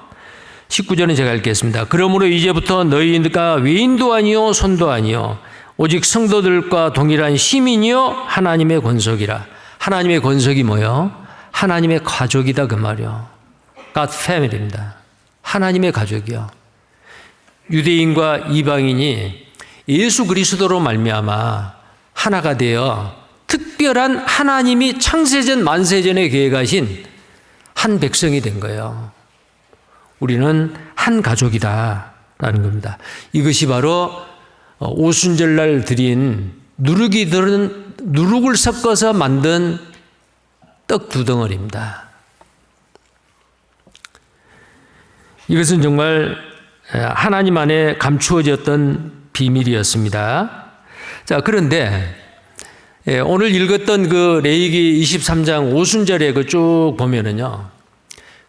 19절은 제가 읽겠습니다. 그러므로 이제부터 너희가 외인도 아니요 손도 아니요 오직 성도들과 동일한 시민이요 하나님의 권속이라. 하나님의 권속이 뭐요? 하나님의 가족이다 그 말이요. God family입니다. 하나님의 가족이요. 유대인과 이방인이 예수 그리스도로 말미암아 하나가 되어 특별한 하나님이 창세전 만세전에 계획하신 한 백성이 된 거예요. 우리는 한 가족이다라는 겁니다. 이것이 바로 오순절날 드린 누룩을 섞어서 만든 떡 두 덩어리입니다. 이것은 정말 하나님 안에 감추어졌던 비밀이었습니다. 자, 그런데 오늘 읽었던 그 레위기 23장 오순절에 그 쭉 보면은요,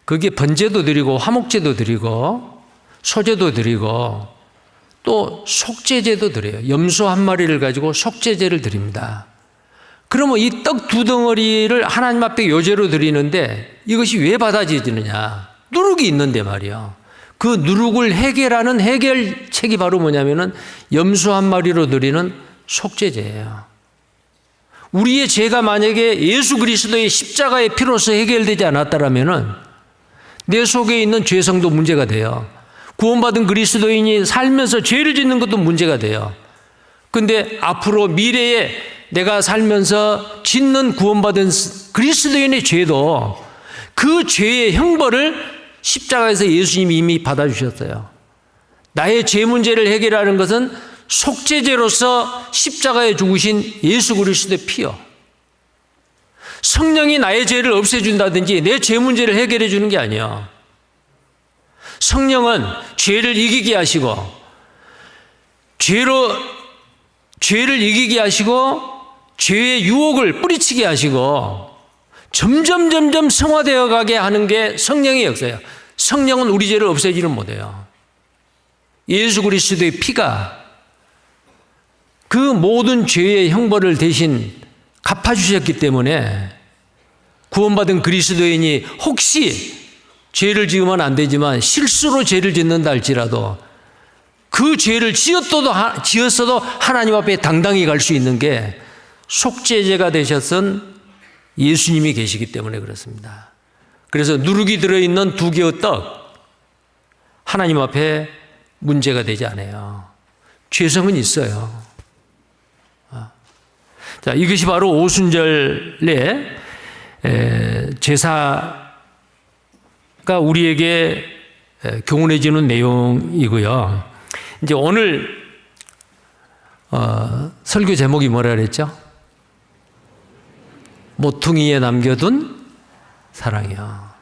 거기에 번제도 드리고 화목제도 드리고 소제도 드리고 또 속죄제도 드려요. 염소 한 마리를 가지고 속죄제를 드립니다. 그러면 이 떡 두 덩어리를 하나님 앞에 요제로 드리는데 이것이 왜 받아지느냐? 누룩이 있는데 말이요. 그 누룩을 해결하는 해결책이 바로 뭐냐면은 염소 한 마리로 드리는 속죄제예요. 우리의 죄가 만약에 예수 그리스도의 십자가의 피로서 해결되지 않았다라면은 내 속에 있는 죄성도 문제가 돼요. 구원받은 그리스도인이 살면서 죄를 짓는 것도 문제가 돼요. 근데 앞으로 미래에 내가 살면서 짓는 구원받은 그리스도인의 죄도 그 죄의 형벌을 십자가에서 예수님이 이미 받아주셨어요. 나의 죄 문제를 해결하는 것은 속죄제로서 십자가에 죽으신 예수 그리스도의 피요. 성령이 나의 죄를 없애준다든지 내 죄 문제를 해결해 주는 게 아니에요. 성령은 죄를 이기게 하시고 죄를 이기게 하시고 죄의 유혹을 뿌리치게 하시고 점점 성화되어 가게 하는 게 성령의 역사예요. 성령은 우리 죄를 없애지는 못해요. 예수 그리스도의 피가 그 모든 죄의 형벌을 대신 갚아주셨기 때문에 구원받은 그리스도인이 혹시 죄를 지으면 안 되지만 실수로 죄를 짓는다 할지라도 그 죄를 지었어도 하나님 앞에 당당히 갈 수 있는 게 속죄제가 되셨던 예수님이 계시기 때문에 그렇습니다. 그래서 누룩이 들어있는 두 개의 떡 하나님 앞에 문제가 되지 않아요. 죄성은 있어요. 자, 이것이 바로 오순절의 제사가 우리에게 교훈해 주는 내용이고요. 이제 오늘 설교 제목이 뭐라 그랬죠? 모퉁이에 남겨둔 사랑이요.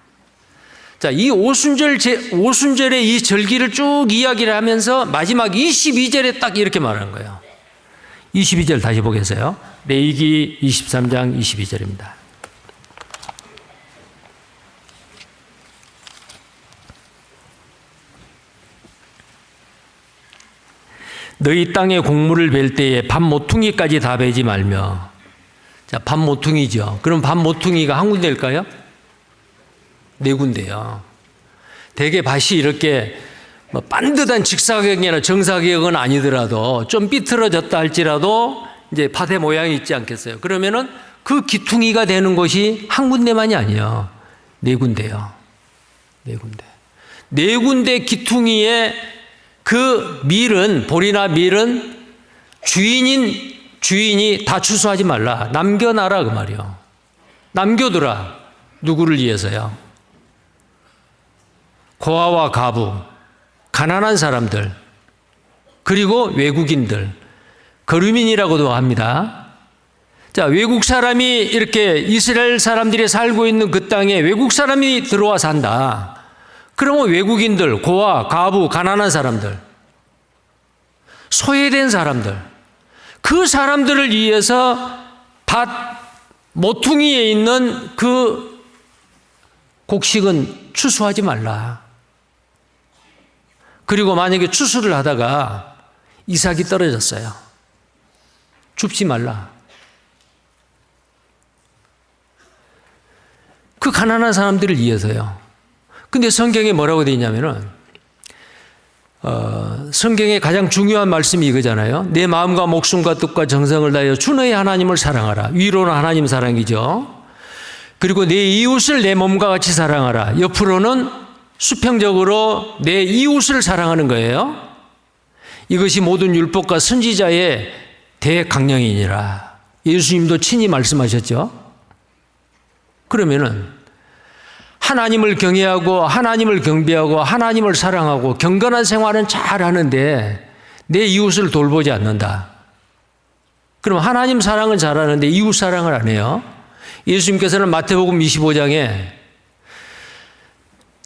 자, 이 오순절의 이 절기를 쭉 이야기를 하면서 마지막 22절에 딱 이렇게 말하는 거예요. 22절 다시 보겠어요. 레위기 23장 22절입니다. 너희 땅에 곡물을 벨 때에 밥 모퉁이까지 다 베지 말며. 자, 밥 모퉁이죠. 그럼 밥 모퉁이가 한 군데일까요? 네 군데요. 대개 밭이 이렇게 반듯한 직사각형이나 정사각형은 아니더라도 좀 삐뚤어졌다 할지라도 이제 밭의 모양이 있지 않겠어요? 그러면은 그 기퉁이가 되는 곳이 한 군데만이 아니에요. 네 군데요. 네 군데. 네 군데 기퉁이에 그 밀은, 볼이나 밀은 주인이 다 추수하지 말라. 남겨놔라 그 말이요. 남겨두라. 누구를 위해서요? 고아와 가부, 가난한 사람들, 그리고 외국인들, 거류민이라고도 합니다. 자, 외국 사람이 이렇게 이스라엘 사람들이 살고 있는 그 땅에 외국 사람이 들어와 산다. 그러면 외국인들, 고아, 가부, 가난한 사람들, 소외된 사람들, 그 사람들을 위해서 밭 모퉁이에 있는 그 곡식은 추수하지 말라. 그리고 만약에 추수를 하다가 이삭이 떨어졌어요. 줍지 말라. 그 가난한 사람들을 위해서요. 근데 성경에 뭐라고 되어 있냐면은, 성경의 가장 중요한 말씀이 이거잖아요. 내 마음과 목숨과 뜻과 정성을 다하여 주 너의 하나님을 사랑하라. 위로는 하나님 사랑이죠. 그리고 내 이웃을 내 몸과 같이 사랑하라. 옆으로는 수평적으로 내 이웃을 사랑하는 거예요. 이것이 모든 율법과 선지자의 대강령이니라. 예수님도 친히 말씀하셨죠. 그러면은 하나님을 경외하고 하나님을 경배하고 하나님을 사랑하고 경건한 생활은 잘 하는데 내 이웃을 돌보지 않는다. 그럼 하나님 사랑은 잘하는데 이웃 사랑을 안 해요. 예수님께서는 마태복음 25장에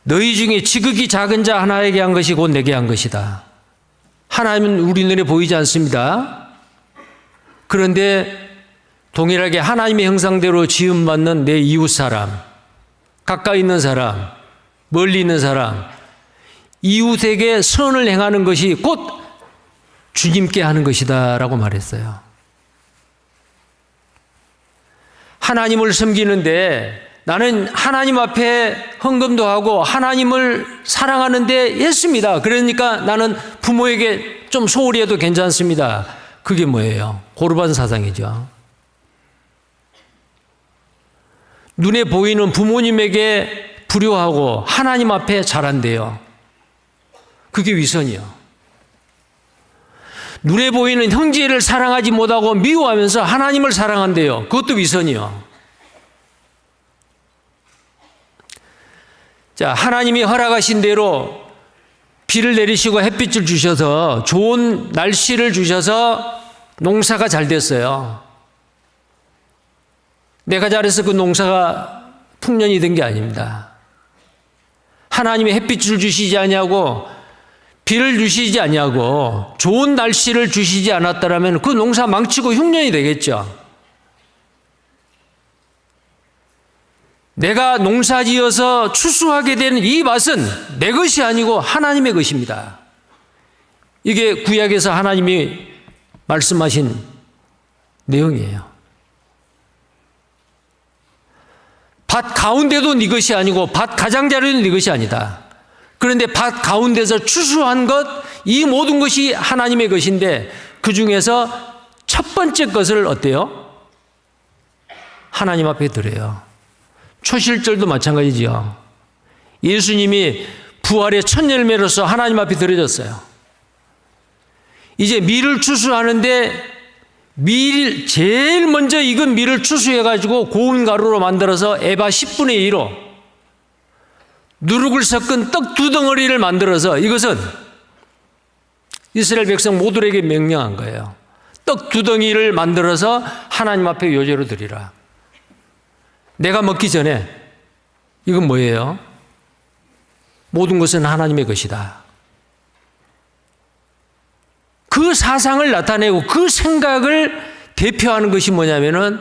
너희 중에 지극히 작은 자 하나에게 한 것이 곧 내게 한 것이다. 하나님은 우리 눈에 보이지 않습니다. 그런데 동일하게 하나님의 형상대로 지음받는 내 이웃 사람, 가까이 있는 사람, 멀리 있는 사람, 이웃에게 선을 행하는 것이 곧 주님께 하는 것이다 라고 말했어요. 하나님을 섬기는데 나는 하나님 앞에 헌금도 하고 하나님을 사랑하는데 했습니다. 그러니까 나는 부모에게 좀 소홀히 해도 괜찮습니다. 그게 뭐예요? 고르반 사상이죠. 눈에 보이는 부모님에게 불효하고 하나님 앞에 잘한대요. 그게 위선이요. 눈에 보이는 형제를 사랑하지 못하고 미워하면서 하나님을 사랑한대요. 그것도 위선이요. 자, 하나님이 허락하신 대로 비를 내리시고 햇빛을 주셔서 좋은 날씨를 주셔서 농사가 잘 됐어요. 내가 잘해서 그 농사가 풍년이 된 게 아닙니다. 하나님이 햇빛을 주시지 아니하고 비를 주시지 아니하고 좋은 날씨를 주시지 않았더라면 그 농사 망치고 흉년이 되겠죠. 내가 농사지어서 추수하게 되는 이 밭은 내 것이 아니고 하나님의 것입니다. 이게 구약에서 하나님이 말씀하신 내용이에요. 밭 가운데도 네 것이 아니고 밭 가장자리도 네 것이 아니다. 그런데 밭 가운데서 추수한 것, 이 모든 것이 하나님의 것인데 그 중에서 첫 번째 것을 어때요? 하나님 앞에 드려요. 초실절도 마찬가지지요. 예수님이 부활의 첫 열매로서 하나님 앞에 드려졌어요. 이제 밀을 추수하는데 제일 먼저 익은 밀을 추수해가지고 고운 가루로 만들어서 에바 10분의 1로 누룩을 섞은 떡 2덩어리를 만들어서 이것은 이스라엘 백성 모두에게 명령한 거예요. 떡 2덩이를 만들어서 하나님 앞에 요제로 드리라. 내가 먹기 전에 이건 뭐예요? 모든 것은 하나님의 것이다. 그 사상을 나타내고 그 생각을 대표하는 것이 뭐냐면은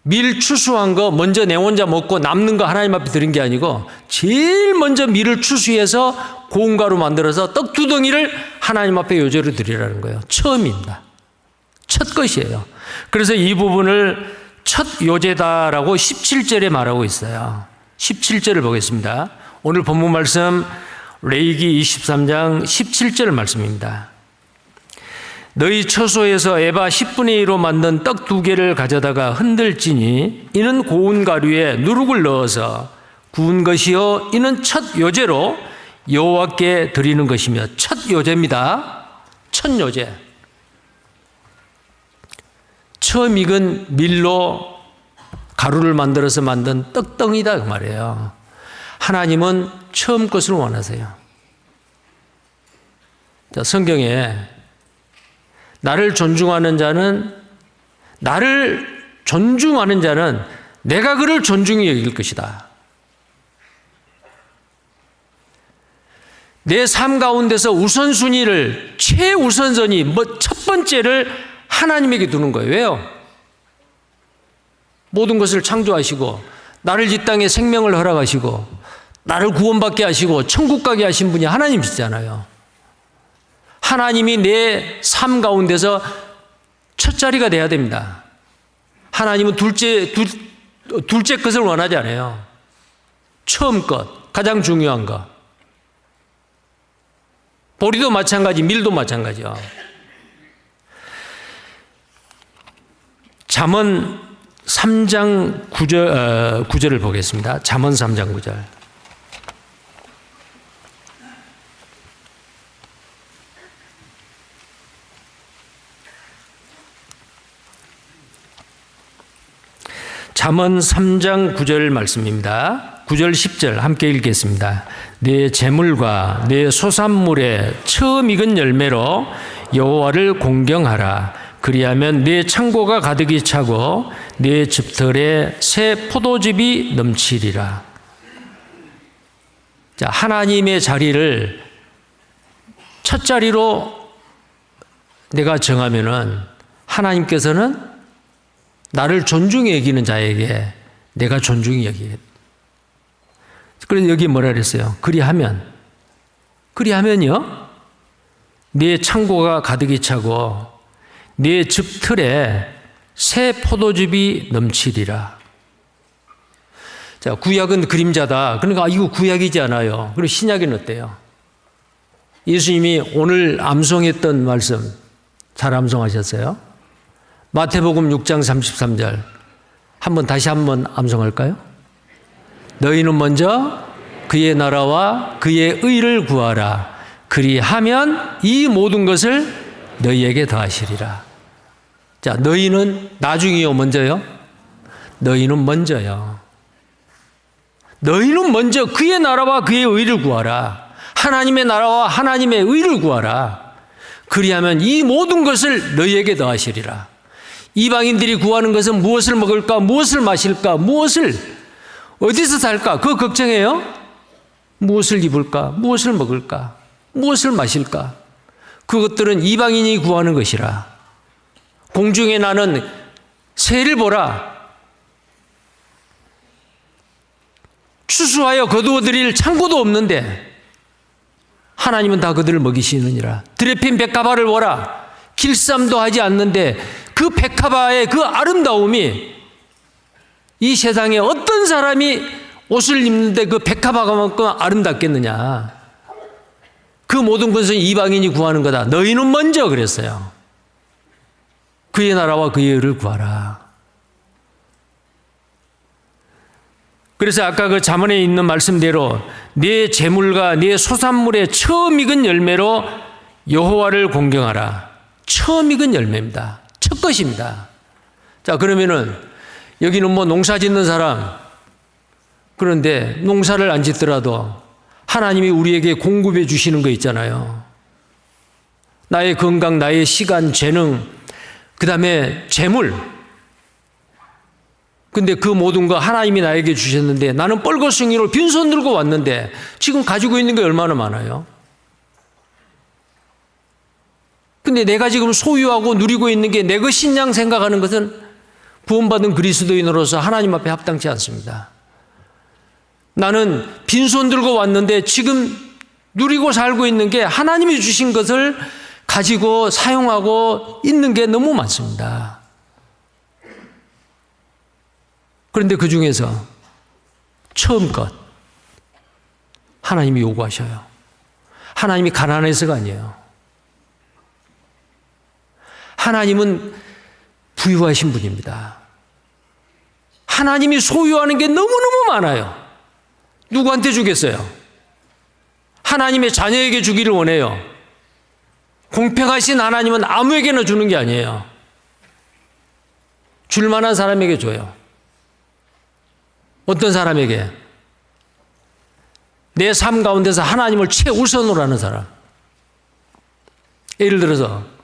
밀 추수한 거 먼저 내 혼자 먹고 남는 거 하나님 앞에 드린 게 아니고 제일 먼저 밀을 추수해서 고운 가루 만들어서 떡 2덩이를 하나님 앞에 요제로 드리라는 거예요. 처음입니다. 첫 것이에요. 그래서 이 부분을 첫 요제다라고 17절에 말하고 있어요. 17절을 보겠습니다. 오늘 본문 말씀 레위기 23장 17절 말씀입니다. 너희 처소에서 에바 10분의 1로 만든 떡 2개를 가져다가 흔들지니 이는 고운 가루에 누룩을 넣어서 구운 것이요 이는 첫 요제로 여호와께 드리는 것이며 첫 요제입니다. 첫 요제. 처음 익은 밀로 가루를 만들어서 만든 떡덩이다 그 말이에요. 하나님은 처음 것을 원하세요. 자, 성경에 나를 존중하는 자는 내가 그를 존중히 여길 것이다. 내 삶 가운데서 우선순위를 최우선순위 첫 번째를 하나님에게 두는 거예요. 왜요? 모든 것을 창조하시고 나를 이 땅에 생명을 허락하시고 나를 구원받게 하시고 천국 가게 하신 분이 하나님이시잖아요. 하나님이 내 삶 가운데서 첫 자리가 돼야 됩니다. 하나님은 둘째 것을 원하지 않아요. 처음 것, 가장 중요한 것. 보리도 마찬가지, 밀도 마찬가지요. 잠언 3장 9절을 보겠습니다. 잠언 3장 9절. 잠언 3장 9절 말씀입니다. 9절 10절 함께 읽겠습니다. 내 재물과 내 소산물의 처음 익은 열매로 여호와를 공경하라. 그리하면 내 창고가 가득히 차고 내 즙털에 새 포도즙이 넘치리라. 자, 하나님의 자리를 첫 자리로 내가 정하면은 하나님께서는 나를 존중히 여기는 자에게 내가 존중히 여기겠다. 그래서 여기 뭐라 그랬어요? 그리하면요, 네 창고가 가득히 차고 네 즙틀에 새 포도즙이 넘치리라. 자, 구약은 그림자다. 그러니까 이거 구약이지 않아요. 그리고 신약은 어때요? 예수님이 오늘 암송했던 말씀 잘 암송하셨어요? 마태복음 6장 33절 다시 한번 암송할까요? 너희는 먼저 그의 나라와 그의 의를 구하라. 그리하면 이 모든 것을 너희에게 더하시리라. 자, 너희는 나중이요, 먼저요? 너희는 먼저요. 너희는 먼저 그의 나라와 그의 의를 구하라. 하나님의 나라와 하나님의 의를 구하라. 그리하면 이 모든 것을 너희에게 더하시리라. 이방인들이 구하는 것은 무엇을 먹을까, 무엇을 마실까, 어디서 살까, 그거 걱정해요? 무엇을 입을까, 무엇을 먹을까, 무엇을 마실까? 그것들은 이방인이 구하는 것이라. 공중에 나는 새를 보라. 추수하여 거두어드릴 창고도 없는데 하나님은 다 그들을 먹이시느니라. 들에 핀 백합화를 보라. 길쌈도 하지 않는데 그 백합화의 그 아름다움이 이 세상에 어떤 사람이 옷을 입는데 그 백합화만큼 아름답겠느냐. 그 모든 것은 이방인이 구하는 거다. 너희는 먼저 그랬어요. 그의 나라와 그의 의를 구하라. 그래서 아까 그 잠언에 있는 말씀대로 네 재물과 네 소산물의 처음 익은 열매로 여호와를 공경하라. 처음 익은 열매입니다. 첫 것입니다. 자, 그러면은 여기는 뭐 농사 짓는 사람, 그런데 농사를 안 짓더라도 하나님이 우리에게 공급해 주시는 거 있잖아요. 나의 건강, 나의 시간, 재능, 그 다음에 재물. 근데 그 모든 거 하나님이 나에게 주셨는데 나는 뻘거숭이로 빈손 들고 왔는데 지금 가지고 있는 게 얼마나 많아요? 근데 내가 지금 소유하고 누리고 있는 게 내 것인 양 생각하는 것은 구원받은 그리스도인으로서 하나님 앞에 합당치 않습니다. 나는 빈손 들고 왔는데 지금 누리고 살고 있는 게 하나님이 주신 것을 가지고 사용하고 있는 게 너무 많습니다. 그런데 그 중에서 처음 것 하나님이 요구하셔요. 하나님이 가난해서가 아니에요. 하나님은 부유하신 분입니다. 하나님이 소유하는 게 너무너무 많아요. 누구한테 주겠어요? 하나님의 자녀에게 주기를 원해요. 공평하신 하나님은 아무에게나 주는 게 아니에요. 줄 만한 사람에게 줘요. 어떤 사람에게? 내 삶 가운데서 하나님을 최우선으로 하는 사람. 예를 들어서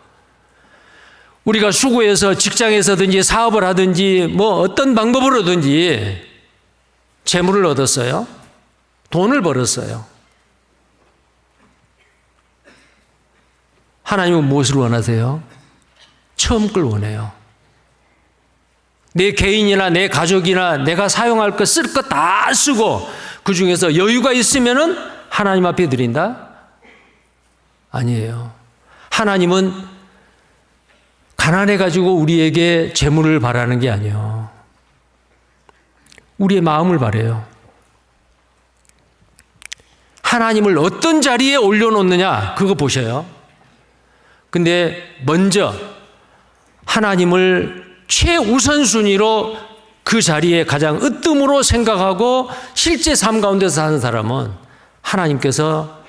우리가 수고해서 직장에서든지 사업을 하든지 뭐 어떤 방법으로든지 재물을 얻었어요. 돈을 벌었어요. 하나님은 무엇을 원하세요? 처음 걸 원해요. 내 개인이나 내 가족이나 내가 사용할 것, 쓸 것 다 쓰고 그 중에서 여유가 있으면은 하나님 앞에 드린다? 아니에요. 하나님은 가난해가지고 우리에게 재물을 바라는 게 아니에요. 우리의 마음을 바라요. 하나님을 어떤 자리에 올려놓느냐, 그거 보셔요. 근데 먼저 하나님을 최우선순위로 그 자리에 가장 으뜸으로 생각하고 실제 삶 가운데서 사는 사람은 하나님께서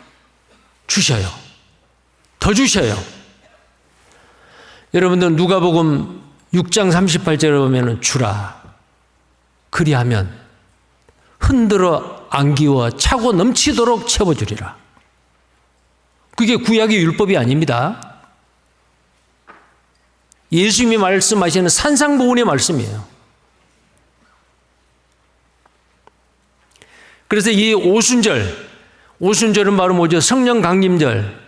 주셔요. 더 주셔요. 여러분들 누가복음 6장 38절에 보면 주라. 그리하면 흔들어 안기워 차고 넘치도록 채워주리라. 그게 구약의 율법이 아닙니다. 예수님이 말씀하시는 산상보훈의 말씀이에요. 그래서 이 오순절은 바로 뭐죠? 성령 강림절.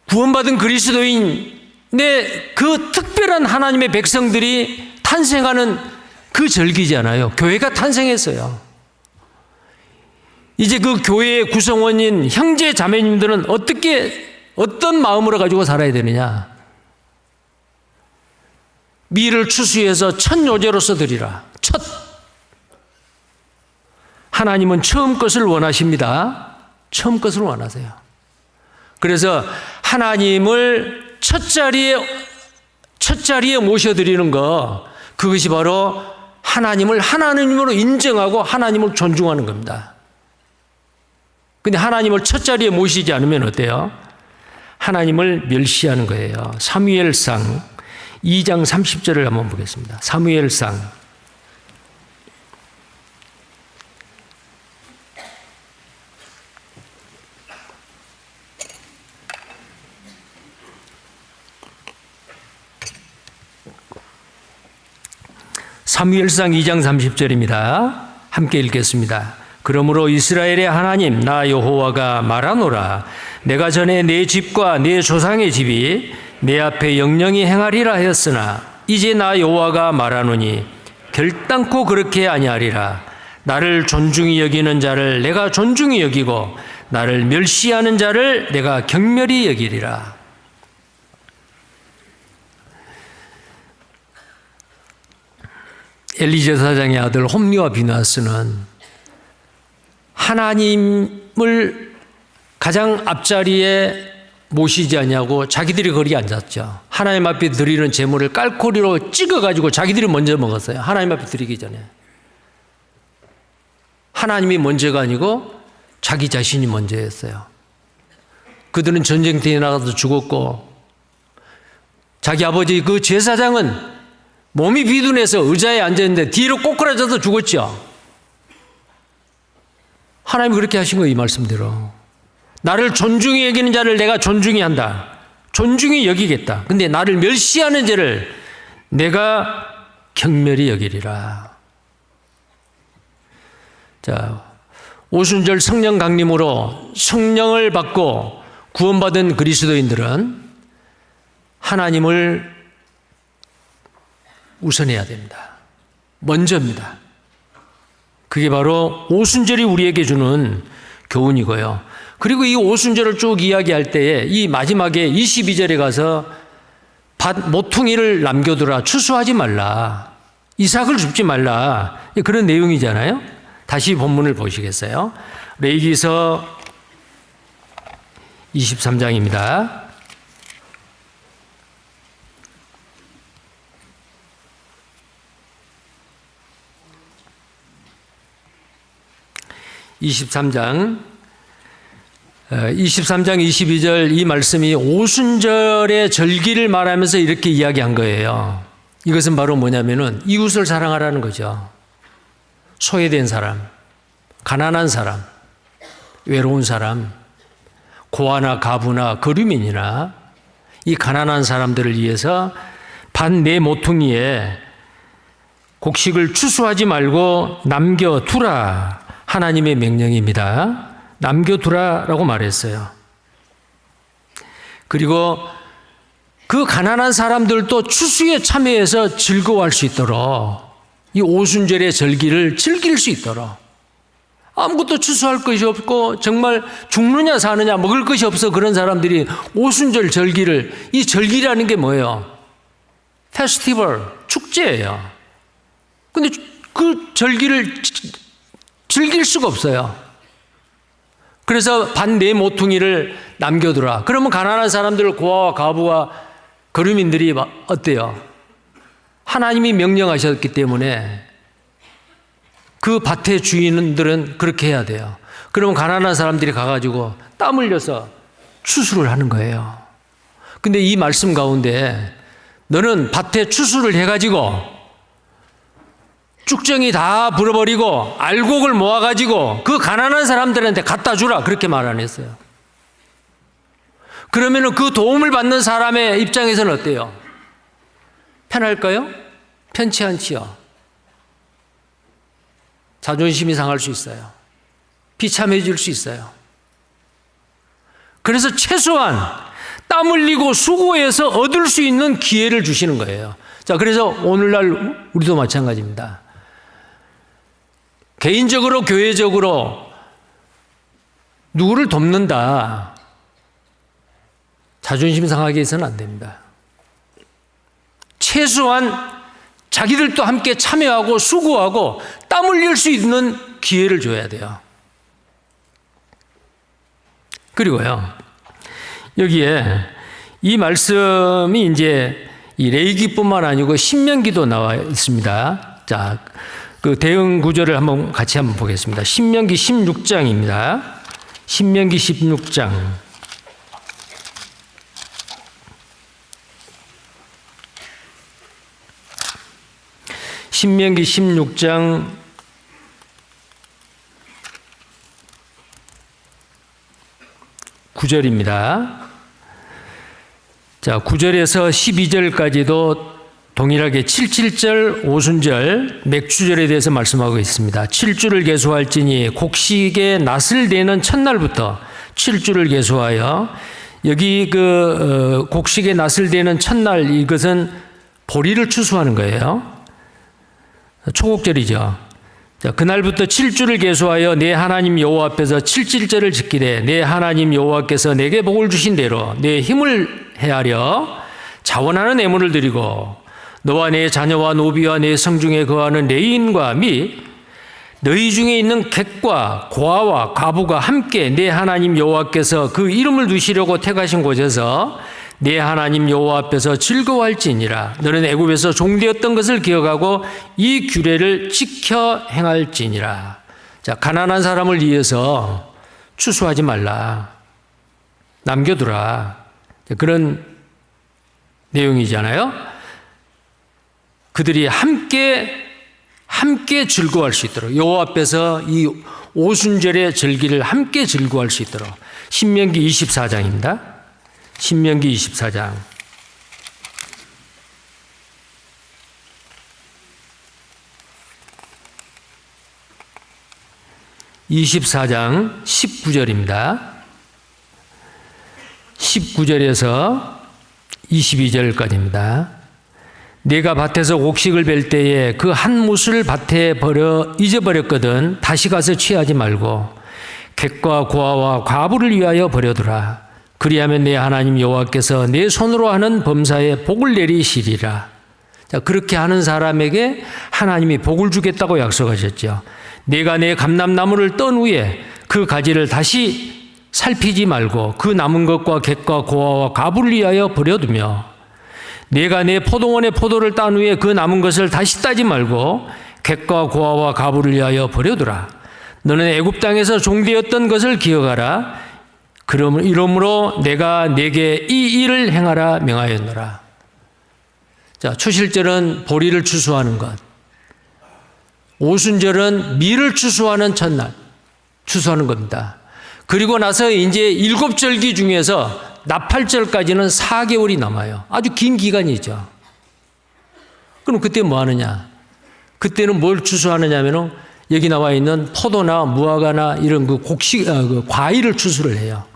구원받은 그리스도인의 그 특별한 하나님의 백성들이 탄생하는 그 절기잖아요. 교회가 탄생했어요. 이제 그 교회의 구성원인 형제 자매님들은 어떤 마음으로 가지고 살아야 되느냐? 미를 추수해서 첫 요제로서 드리라. 하나님은 처음 것을 원하십니다. 처음 것을 원하세요. 그래서 하나님을 첫 자리에 모셔드리는 것, 그것이 바로 하나님을 하나님으로 인정하고 하나님을 존중하는 겁니다. 근데 하나님을 첫 자리에 모시지 않으면 어때요? 하나님을 멸시하는 거예요. 사무엘상 2장 30절을 한번 보겠습니다. 사무엘상 2장 30절입니다. 함께 읽겠습니다. 그러므로 이스라엘의 하나님 나 여호와가 말하노라. 내가 전에 내 집과 내 조상의 집이 내 앞에 영영히 행하리라 하였으나 이제 나 여호와가 말하노니 결단코 그렇게 아니하리라. 나를 존중히 여기는 자를 내가 존중히 여기고 나를 멸시하는 자를 내가 경멸히 여기리라. 엘리 제사장의 아들 홈리와 비나스는 하나님을 가장 앞자리에 모시지 않냐고 자기들이 거기 앉았죠. 하나님 앞에 드리는 제물을 깔코리로 찍어가지고 자기들이 먼저 먹었어요. 하나님 앞에 드리기 전에. 하나님이 먼저가 아니고 자기 자신이 먼저였어요. 그들은 전쟁터에 나가서 죽었고 자기 아버지 그 제사장은 몸이 비둔해서 의자에 앉았는데 뒤로 꼬꾸라져서 죽었죠. 하나님이 그렇게 하신 거예요. 이 말씀대로. 나를 존중히 여기는 자를 내가 존중히 한다. 존중히 여기겠다. 근데 나를 멸시하는 자를 내가 경멸히 여기리라. 자, 오순절 성령 강림으로 성령을 받고 구원받은 그리스도인들은 하나님을 우선해야 됩니다. 먼저입니다. 그게 바로 오순절이 우리에게 주는 교훈이고요. 그리고 이 오순절을 쭉 이야기할 때에 이 마지막에 22절에 가서 밭 모퉁이를 남겨두라. 추수하지 말라. 이삭을 줍지 말라. 그런 내용이잖아요. 다시 본문을 보시겠어요? 레위기서 23장입니다. 23장 22절 이 말씀이 오순절의 절기를 말하면서 이렇게 이야기한 거예요. 이것은 바로 뭐냐면은 이웃을 사랑하라는 거죠. 소외된 사람, 가난한 사람, 외로운 사람, 고아나 가부나 거류민이나 이 가난한 사람들을 위해서 밭 내 모퉁이에 곡식을 추수하지 말고 남겨두라. 하나님의 명령입니다. 남겨두라라고 말했어요. 그리고 그 가난한 사람들도 추수에 참여해서 즐거워할 수 있도록 이 오순절의 절기를 즐길 수 있도록 아무것도 추수할 것이 없고 정말 죽느냐 사느냐 먹을 것이 없어 그런 사람들이 오순절 절기를 이 절기라는 게 뭐예요? 페스티벌, 축제예요. 근데 그 절기를 즐길 수가 없어요. 그래서 밭 내 모퉁이를 남겨두라. 그러면 가난한 사람들, 고아와 가부와 거류민들이 어때요? 하나님이 명령하셨기 때문에 그 밭의 주인들은 그렇게 해야 돼요. 그러면 가난한 사람들이 가가지고 땀 흘려서 추수를 하는 거예요. 근데 이 말씀 가운데 너는 밭에 추수를 해가지고 쭉정이 다 불어버리고 알곡을 모아가지고 그 가난한 사람들한테 갖다 주라 그렇게 말 안 했어요. 그러면 그 도움을 받는 사람의 입장에서는 어때요? 편할까요? 편치 않지요. 자존심이 상할 수 있어요. 비참해질 수 있어요. 그래서 최소한 땀 흘리고 수고해서 얻을 수 있는 기회를 주시는 거예요. 자, 그래서 오늘날 우리도 마찬가지입니다. 개인적으로, 교회적으로 누구를 돕는다. 자존심 상하게 해서는 안 됩니다. 최소한 자기들도 함께 참여하고 수고하고 땀 흘릴 수 있는 기회를 줘야 돼요. 그리고요, 여기에 이 말씀이 이제 이 레위기뿐만 아니고 신명기도 나와 있습니다. 자, 그 대응 구절을 같이 한번 보겠습니다. 신명기 16장입니다. 신명기 16장. 신명기 16장 9절입니다. 자, 9절에서 12절까지도 동일하게 77절, 오순절, 맥주절에 대해서 말씀하고 있습니다. 7주를 계수할지니 곡식의 낫을 내는 첫날부터 7주를 계수하여, 여기 곡식의 낫을 내는 첫날, 이것은 보리를 추수하는 거예요. 초곡절이죠. 자, 그날부터 7주를 계수하여 내 하나님 여호와 앞에서 7질절을 지키되 내 하나님 여호와께서 내게 복을 주신 대로 내 힘을 헤아려 자원하는 애물을 드리고 너와 내 자녀와 노비와 내 성중에 거하는 레위인과 및 너희 중에 있는 객과 고아와 과부가 함께 내 하나님 여호와께서 그 이름을 두시려고 택하신 곳에서 내 하나님 여호와 앞에서 즐거워할지니라. 너는 애굽에서 종되었던 것을 기억하고 이 규례를 지켜 행할지니라. 자, 가난한 사람을 위해서 추수하지 말라. 남겨두라. 그런 내용이잖아요. 그들이 함께 즐거워할 수 있도록, 여호와 앞에서 이 오순절의 절기를 함께 즐거워할 수 있도록. 신명기 24장입니다. 신명기 24장. (24장) 19절입니다. 19절에서 22절까지입니다. 내가 밭에서 곡식을 벨 때에 그 한 못을 밭에 버려 잊어버렸거든 다시 가서 취하지 말고 객과 고아와 과부를 위하여 버려두라. 그리하면 내 하나님 여호와께서 내 손으로 하는 범사에 복을 내리시리라. 자, 그렇게 하는 사람에게 하나님이 복을 주겠다고 약속하셨죠. 내가 내 감람나무를 떤 후에 그 가지를 다시 살피지 말고 그 남은 것과 객과 고아와 과부를 위하여 버려두며 내가 내 포도원의 포도를 딴 후에 그 남은 것을 다시 따지 말고 객과 고아와 과부를 위하여 버려두라. 너는 애굽 땅에서 종되었던 것을 기억하라. 이러므로 내가 내게 이 일을 행하라 명하였노라. 자, 초실절은 보리를 추수하는 것, 오순절은 밀을 추수하는 첫날 추수하는 겁니다. 그리고 나서 이제 7절기 중에서 나팔절까지는 4개월이 남아요. 아주 긴 기간이죠. 그럼 그때 뭐 하느냐? 그때는 뭘 추수하느냐 하면은 여기 나와 있는 포도나 무화과나 이런 그 곡식, 과일을 추수를 해요.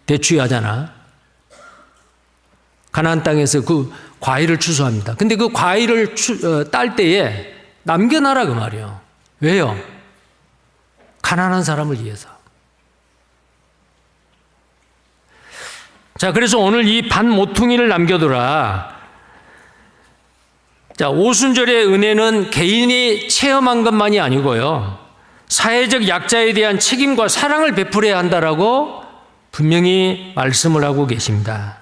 대추하잖아. 가나안 땅에서 그 과일을 추수합니다. 근데 그 과일을 딸 때에 남겨놔라 그 말이에요. 왜요? 가난한 사람을 위해서. 자, 그래서 오늘 이 반 모퉁이를 남겨두라. 자, 오순절의 은혜는 개인이 체험한 것만이 아니고요, 사회적 약자에 대한 책임과 사랑을 베풀어야 한다라고 분명히 말씀을 하고 계십니다.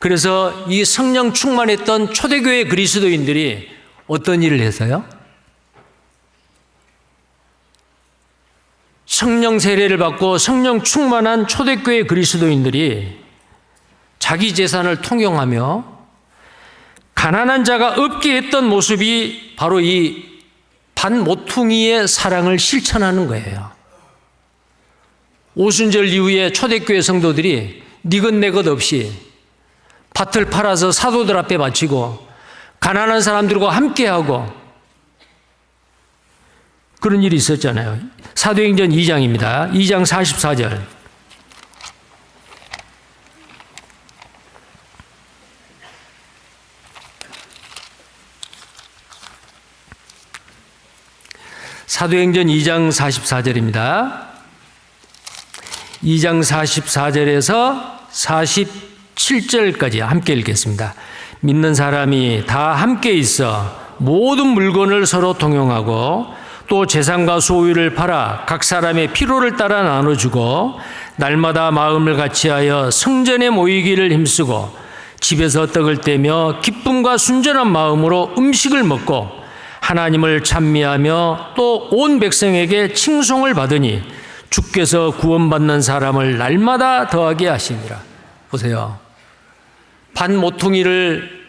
그래서 이 성령 충만했던 초대교회 그리스도인들이 어떤 일을 해서요? 성령 세례를 받고 성령 충만한 초대교회 그리스도인들이 자기 재산을 통용하며 가난한 자가 없게 했던 모습이 바로 이 반모퉁이의 사랑을 실천하는 거예요. 오순절 이후에 초대교회 성도들이 니것 내것 없이 밭을 팔아서 사도들 앞에 바치고 가난한 사람들과 함께하고 그런 일이 있었잖아요. 사도행전 2장입니다. 2장 44절. 사도행전 2장 44절입니다. 2장 44절에서 47절까지 함께 읽겠습니다. 믿는 사람이 다 함께 있어 모든 물건을 서로 통용하고 또 재산과 소유를 팔아 각 사람의 필요를 따라 나눠주고 날마다 마음을 같이하여 성전에 모이기를 힘쓰고 집에서 떡을 떼며 기쁨과 순전한 마음으로 음식을 먹고 하나님을 찬미하며 또 온 백성에게 칭송을 받으니 주께서 구원받는 사람을 날마다 더하게 하시니라. 보세요. 반모퉁이를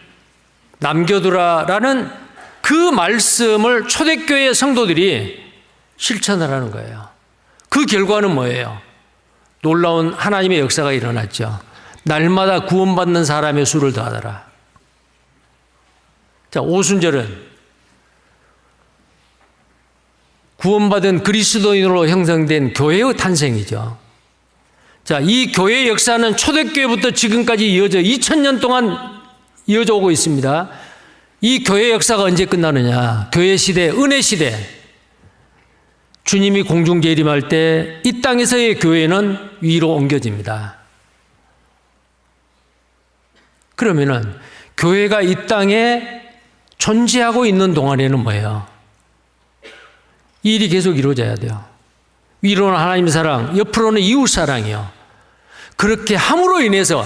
남겨두라라는 그 말씀을 초대교회 성도들이 실천을 하는 거예요. 그 결과는 뭐예요? 놀라운 하나님의 역사가 일어났죠. 날마다 구원받는 사람의 수를 더하더라. 자, 오순절은 구원받은 그리스도인으로 형성된 교회의 탄생이죠. 자, 이 교회의 역사는 초대교회부터 지금까지 이어져 2000년 동안 이어져 오고 있습니다. 이 교회 역사가 언제 끝나느냐? 교회 시대, 은혜 시대. 주님이 공중 재림할 때 이 땅에서의 교회는 위로 옮겨집니다. 그러면은 교회가 이 땅에 존재하고 있는 동안에는 뭐예요? 이 일이 계속 이루어져야 돼요. 위로는 하나님 사랑, 옆으로는 이웃 사랑이요. 그렇게 함으로 인해서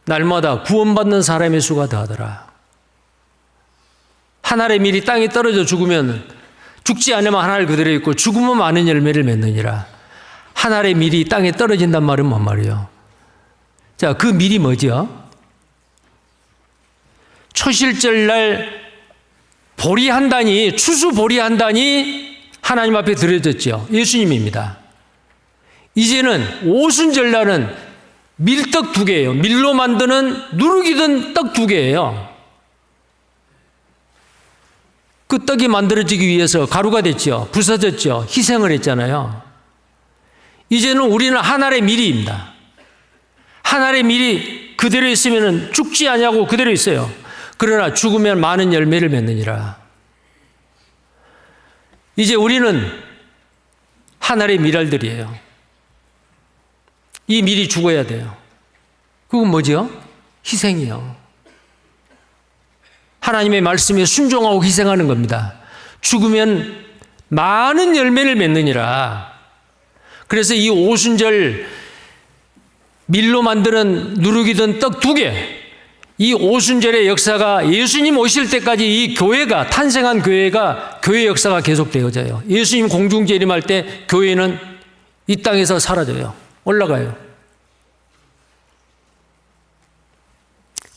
날마다 구원받는 사람의 수가 더하더라. 한 알의 밀이 땅에 떨어져 죽으면 죽지 않으면 한 알 그대로 있고 죽으면 많은 열매를 맺느니라. 한 알의 밀이 땅에 떨어진단 말은 뭔 말이에요? 자, 그 밀이 뭐죠? 초실절날 보리한단이, 추수 보리한단이 하나님 앞에 드려졌죠. 예수님입니다. 이제는 오순절날은 밀떡 2개예요. 밀로 만드는 누룩이 든 떡 2개예요. 그 떡이 만들어지기 위해서 가루가 됐죠. 부서졌죠. 희생을 했잖아요. 이제는 우리는 한 알의 밀이입니다. 한 알의 밀이 그대로 있으면 죽지 않냐고 그대로 있어요. 그러나 죽으면 많은 열매를 맺느니라. 이제 우리는 한 알의 밀알들이에요. 이 밀이 죽어야 돼요. 그건 뭐죠? 희생이요. 하나님의 말씀에 순종하고 희생하는 겁니다. 죽으면 많은 열매를 맺느니라. 그래서 이 오순절 밀로 만드는 누룩이 든 떡 2개, 이 오순절의 역사가 예수님 오실 때까지 이 교회가, 탄생한 교회가, 교회 역사가 계속되어져요. 예수님 공중 재림할 때 교회는 이 땅에서 사라져요. 올라가요.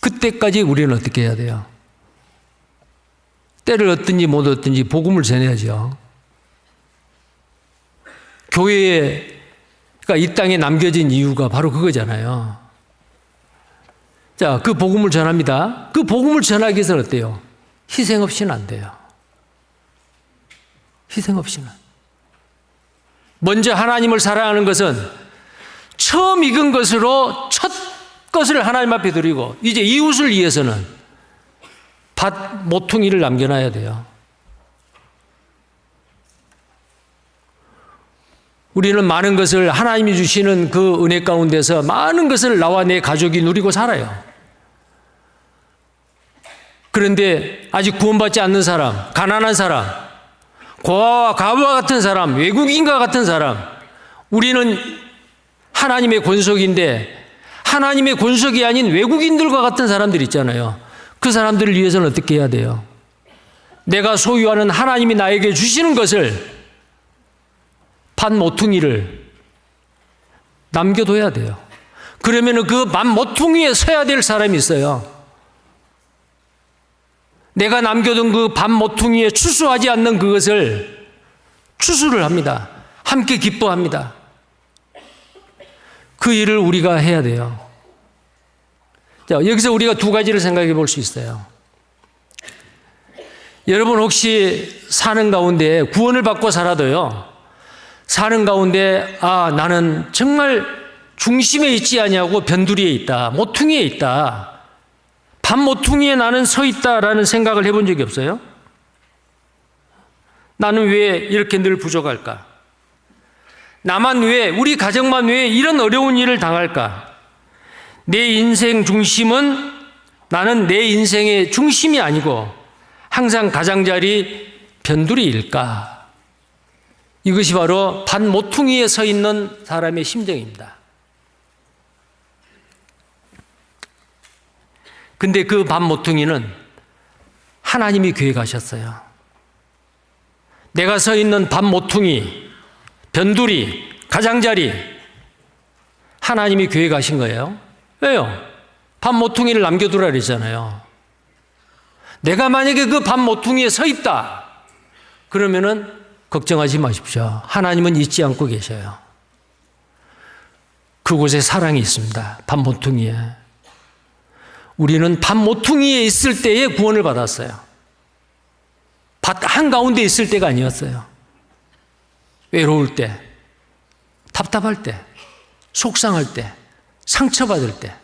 그때까지 우리는 어떻게 해야 돼요? 때를 얻든지 못 얻든지 복음을 전해야죠. 교회가 이 땅에 남겨진 이유가 바로 그거잖아요. 자, 그 복음을 전합니다. 그 복음을 전하기 위해서는 어때요? 희생 없이는 안 돼요. 희생 없이는. 먼저 하나님을 사랑하는 것은 처음 익은 것으로 첫 것을 하나님 앞에 드리고, 이제 이웃을 위해서는 밭 모퉁이를 남겨놔야 돼요. 우리는 많은 것을, 하나님이 주시는 그 은혜 가운데서 많은 것을 나와 내 가족이 누리고 살아요. 그런데 아직 구원받지 않는 사람, 가난한 사람, 고아와 과부와 같은 사람, 외국인과 같은 사람, 우리는 하나님의 권속인데 하나님의 권속이 아닌 외국인들과 같은 사람들 있잖아요. 그 사람들을 위해서는 어떻게 해야 돼요? 내가 소유하는 하나님이 나에게 주시는 것을, 반 모퉁이를 남겨둬야 돼요. 그러면 그 반 모퉁이에 서야 될 사람이 있어요. 내가 남겨둔 그 밥 모퉁이에 추수하지 않는 그것을 추수를 합니다. 함께 기뻐합니다. 그 일을 우리가 해야 돼요. 자, 여기서 우리가 두 가지를 생각해 볼 수 있어요. 여러분 혹시 사는 가운데 구원을 받고 살아도요, 사는 가운데 나는 정말 중심에 있지 아니하고 변두리에 있다, 모퉁이에 있다, 밥 모퉁이에 나는 서 있다라는 생각을 해본 적이 없어요? 나는 왜 이렇게 늘 부족할까? 나만 왜, 우리 가정만 왜 이런 어려운 일을 당할까? 내 인생 중심은 나는 내 인생의 중심이 아니고 항상 가장자리 변두리일까? 이것이 바로 밭 모퉁이에 서 있는 사람의 심정입니다. 근데 그 밭 모퉁이는 하나님이 계획하셨어요. 내가 서 있는 밭 모퉁이, 변두리, 가장자리, 하나님이 계획하신 거예요. 왜요? 밭 모퉁이를 남겨두라 그랬잖아요. 내가 만약에 그 밭 모퉁이에 서 있다, 그러면은 걱정하지 마십시오. 하나님은 잊지 않고 계셔요. 그곳에 사랑이 있습니다. 밭 모퉁이에. 우리는 밭 모퉁이에 있을 때에 구원을 받았어요. 밭 한가운데 있을 때가 아니었어요. 외로울 때, 답답할 때, 속상할 때, 상처받을 때,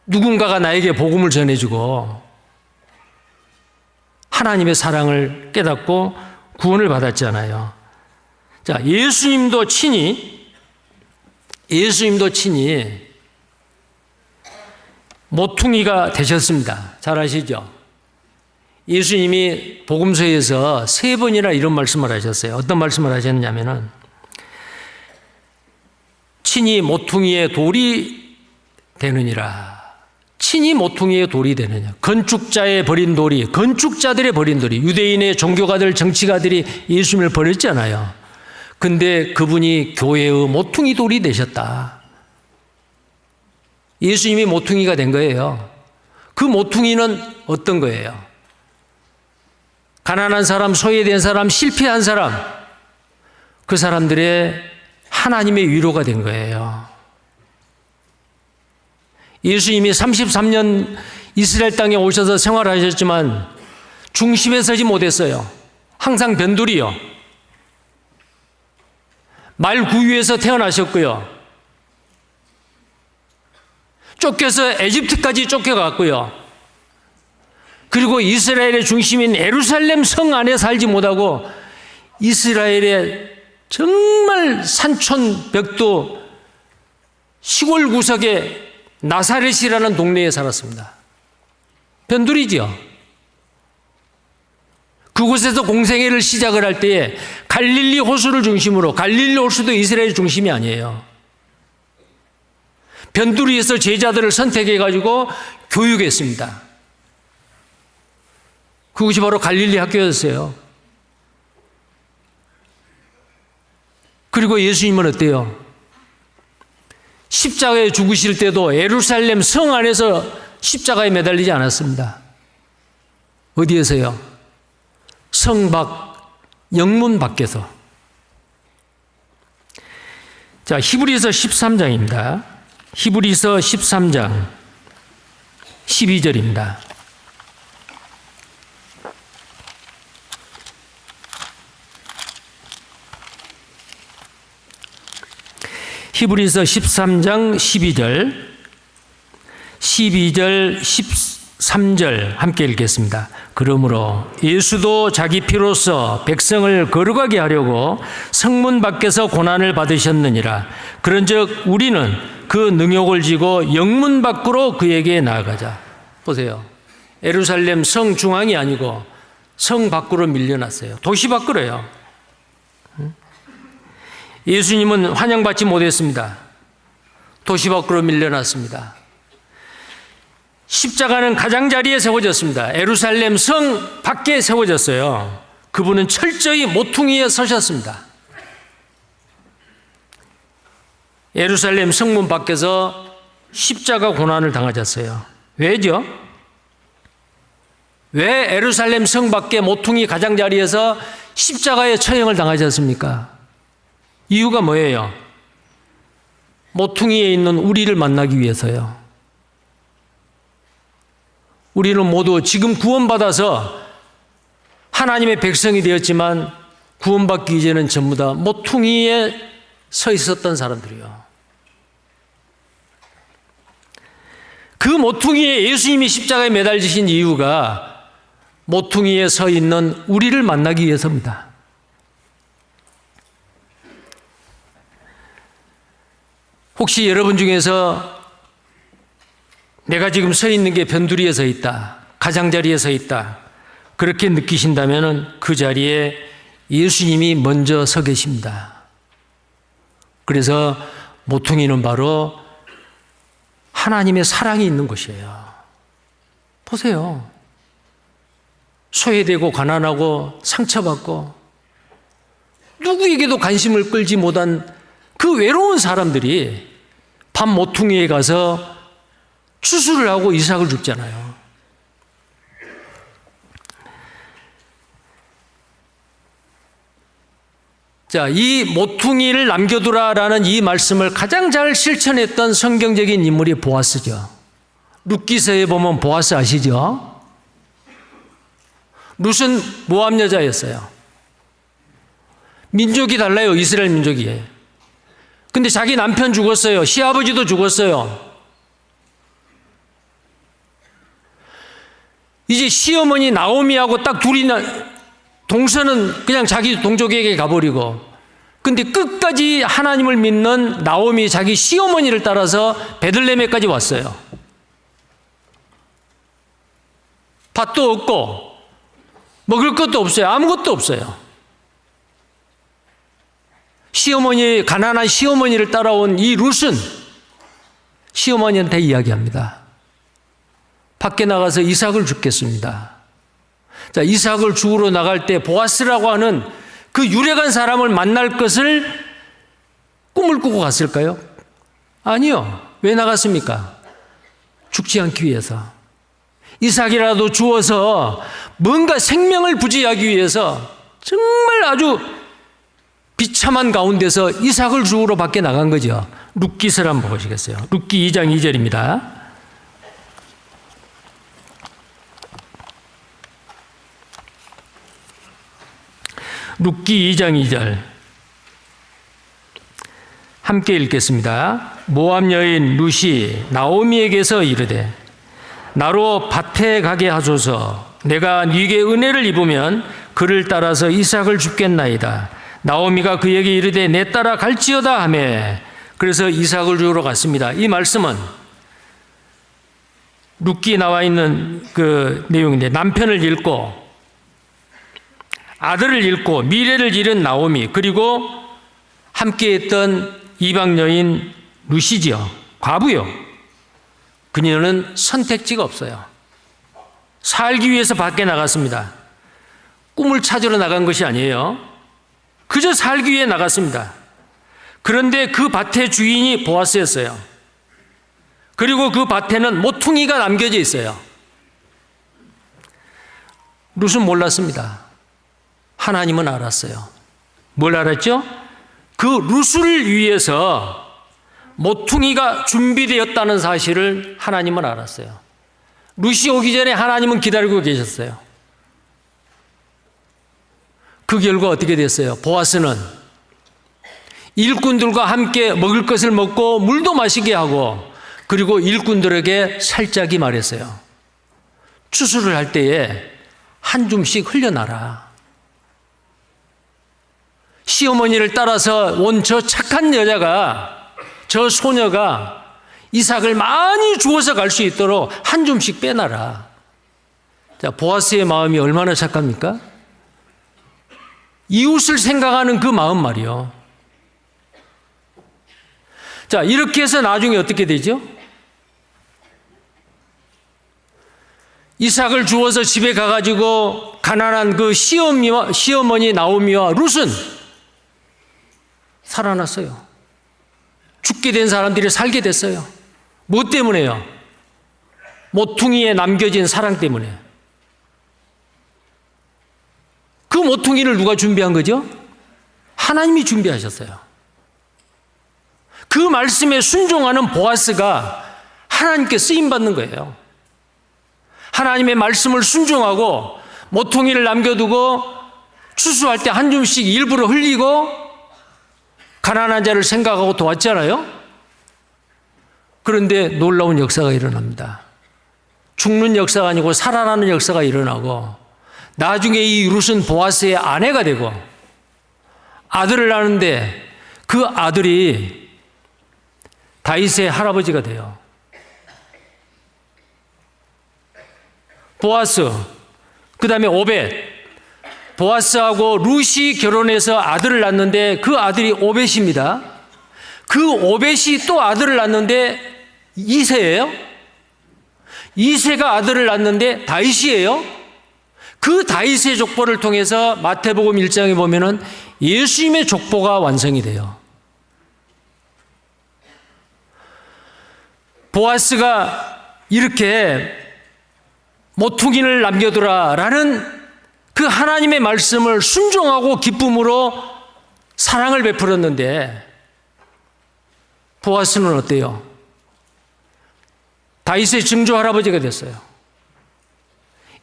누군가가 나에게 복음을 전해주고 하나님의 사랑을 깨닫고 구원을 받았잖아요. 자, 예수님도 친히 모퉁이가 되셨습니다. 잘 아시죠? 예수님이 복음서에서 3번이나 이런 말씀을 하셨어요. 어떤 말씀을 하셨냐면은, 친히 모퉁이의 돌이 되느니라. 친히 모퉁이의 돌이 되느냐. 건축자의 버린 돌이, 건축자들의 버린 돌이, 유대인의 종교가들, 정치가들이 예수님을 버렸잖아요. 근데 그분이 교회의 모퉁이 돌이 되셨다. 예수님이 모퉁이가 된 거예요. 그 모퉁이는 어떤 거예요? 가난한 사람, 소외된 사람, 실패한 사람, 그 사람들의 하나님의 위로가 된 거예요. 예수님이 33년 이스라엘 땅에 오셔서 생활하셨지만 중심에 서지 못했어요. 항상 변두리요. 말 구유에서 태어나셨고요. 쫓겨서 에집트까지 쫓겨갔고요. 그리고 이스라엘의 중심인 예루살렘 성 안에 살지 못하고 이스라엘의 정말 산촌벽도 시골 구석에 나사렛이라는 동네에 살았습니다. 변두리죠. 그곳에서 공생애를 시작을 할 때에 갈릴리 호수를 중심으로, 갈릴리 호수도 이스라엘 중심이 아니에요. 변두리에서 제자들을 선택해가지고 교육했습니다. 그것이 바로 갈릴리 학교였어요. 그리고 예수님은 어때요? 십자가에 죽으실 때도 예루살렘 성 안에서 십자가에 매달리지 않았습니다. 어디에서요? 성 밖, 영문 밖에서. 자, 히브리서 13장입니다. 히브리서 13장 12절입니다. 히브리서 13장 12절 13절 함께 읽겠습니다. 그러므로 예수도 자기 피로써 백성을 거룩하게 하려고 성문 밖에서 고난을 받으셨느니라. 그런즉 우리는 그 능욕을 지고 영문 밖으로 그에게 나아가자. 보세요. 예루살렘 성 중앙이 아니고 성 밖으로 밀려났어요. 도시 밖으로요. 예수님은 환영받지 못했습니다. 도시 밖으로 밀려났습니다. 십자가는 가장자리에 세워졌습니다. 예루살렘 성 밖에 세워졌어요. 그분은 철저히 모퉁이에 서셨습니다. 예루살렘 성문 밖에서 십자가 고난을 당하셨어요. 왜죠? 왜 예루살렘 성 밖에 모퉁이 가장자리에서 십자가의 처형을 당하지 않습니까? 이유가 뭐예요? 모퉁이에 있는 우리를 만나기 위해서요. 우리는 모두 지금 구원받아서 하나님의 백성이 되었지만 구원받기 이전에는 전부 다 모퉁이에 서 있었던 사람들이요. 그 모퉁이에 예수님이 십자가에 매달리신 이유가 모퉁이에 서 있는 우리를 만나기 위해서입니다. 혹시 여러분 중에서 내가 지금 서 있는 게 변두리에 서 있다, 가장자리에 서 있다, 그렇게 느끼신다면 그 자리에 예수님이 먼저 서 계십니다. 그래서 모퉁이는 바로 하나님의 사랑이 있는 곳이에요. 보세요. 소외되고 가난하고 상처받고 누구에게도 관심을 끌지 못한 그 외로운 사람들이 밤 모퉁이에 가서 추수를 하고 이삭을 줍잖아요. 자, 이 모퉁이를 남겨두라라는 이 말씀을 가장 잘 실천했던 성경적인 인물이 보아스죠. 룻기서에 보면 보아스 아시죠? 룻은 모압 여자였어요. 민족이 달라요. 이스라엘 민족이. 근데 자기 남편 죽었어요. 시아버지도 죽었어요. 이제 시어머니 나오미하고 딱 둘이 동서는 그냥 자기 동족에게 가버리고, 근데 끝까지 하나님을 믿는 나오미 자기 시어머니를 따라서 베들레헴에까지 왔어요. 밭도 없고 먹을 것도 없어요. 아무것도 없어요. 시어머니, 가난한 시어머니를 따라온 이 룻은 시어머니한테 이야기합니다. 밖에 나가서 이삭을 줍겠습니다. 자, 이삭을 주우러 나갈 때 보아스라고 하는 그 유력한 사람을 만날 것을 꿈을 꾸고 갔을까요? 아니요. 왜 나갔습니까? 죽지 않기 위해서. 이삭이라도 주어서 뭔가 생명을 부지하기 위해서 정말 아주 비참한 가운데서 이삭을 주우러 밖에 나간 거죠. 룻기서를 한번 보시겠어요? 룻기 2장 2절입니다. 룻기 2장 2절 함께 읽겠습니다. 모압 여인 룻이 나오미에게서 이르되 나로 밭에 가게 하소서. 내가 네게 은혜를 입으면 그를 따라서 이삭을 줍겠나이다. 나오미가 그에게 이르되 내 따라 갈지어다 하매 그래서 이삭을 주우러 갔습니다. 이 말씀은 룻기에 나와 있는 그 내용인데, 남편을 잃고 아들을 잃고 미래를 잃은 나오미, 그리고 함께했던 이방 여인 룻이지요. 과부요. 그녀는 선택지가 없어요. 살기 위해서 밖에 나갔습니다. 꿈을 찾으러 나간 것이 아니에요. 그저 살기 위해 나갔습니다. 그런데 그 밭의 주인이 보아스였어요. 그리고 그 밭에는 모퉁이가 남겨져 있어요. 룻은 몰랐습니다. 하나님은 알았어요. 뭘 알았죠? 그 룻을 위해서 모퉁이가 준비되었다는 사실을 하나님은 알았어요. 룻이 오기 전에 하나님은 기다리고 계셨어요. 그 결과 어떻게 됐어요? 보아스는 일꾼들과 함께 먹을 것을 먹고 물도 마시게 하고, 그리고 일꾼들에게 살짝이 말했어요. 추수를 할 때에 한 줌씩 흘려놔라. 시어머니를 따라서 온 저 착한 여자가, 저 소녀가 이삭을 많이 주워서 갈 수 있도록 한 줌씩 빼놔라. 자, 보아스의 마음이 얼마나 착합니까? 이웃을 생각하는 그 마음 말이요. 자, 이렇게 해서 나중에 어떻게 되죠? 이삭을 주워서 집에 가가지고 가난한 그 시어머니 나오미와 룻은 살아났어요. 죽게 된 사람들이 살게 됐어요. 무엇 때문에요? 모퉁이에 남겨진 사랑 때문에. 모퉁이를 누가 준비한 거죠? 하나님이 준비하셨어요. 그 말씀에 순종하는 보아스가 하나님께 쓰임받는 거예요. 하나님의 말씀을 순종하고 모퉁이를 남겨두고 추수할 때 한 줌씩 일부러 흘리고 가난한 자를 생각하고 도왔잖아요. 그런데 놀라운 역사가 일어납니다. 죽는 역사가 아니고 살아나는 역사가 일어나고 나중에 이 룻은 보아스의 아내가 되고 아들을 낳는데 그 아들이 다윗의 할아버지가 돼요. 보아스, 그 다음에 오벳. 보아스하고 룻이 결혼해서 아들을 낳는데 그 아들이 오벳입니다. 그 오벳이 또 아들을 낳는데 이새예요. 이새가 아들을 낳는데 다윗이에요. 그 다윗의 족보를 통해서 마태복음 1장에 보면은 예수님의 족보가 완성이 돼요. 보아스가 이렇게 모퉁이를 남겨두라라는 그 하나님의 말씀을 순종하고 기쁨으로 사랑을 베풀었는데 보아스는 어때요? 다윗의 증조 할아버지가 됐어요.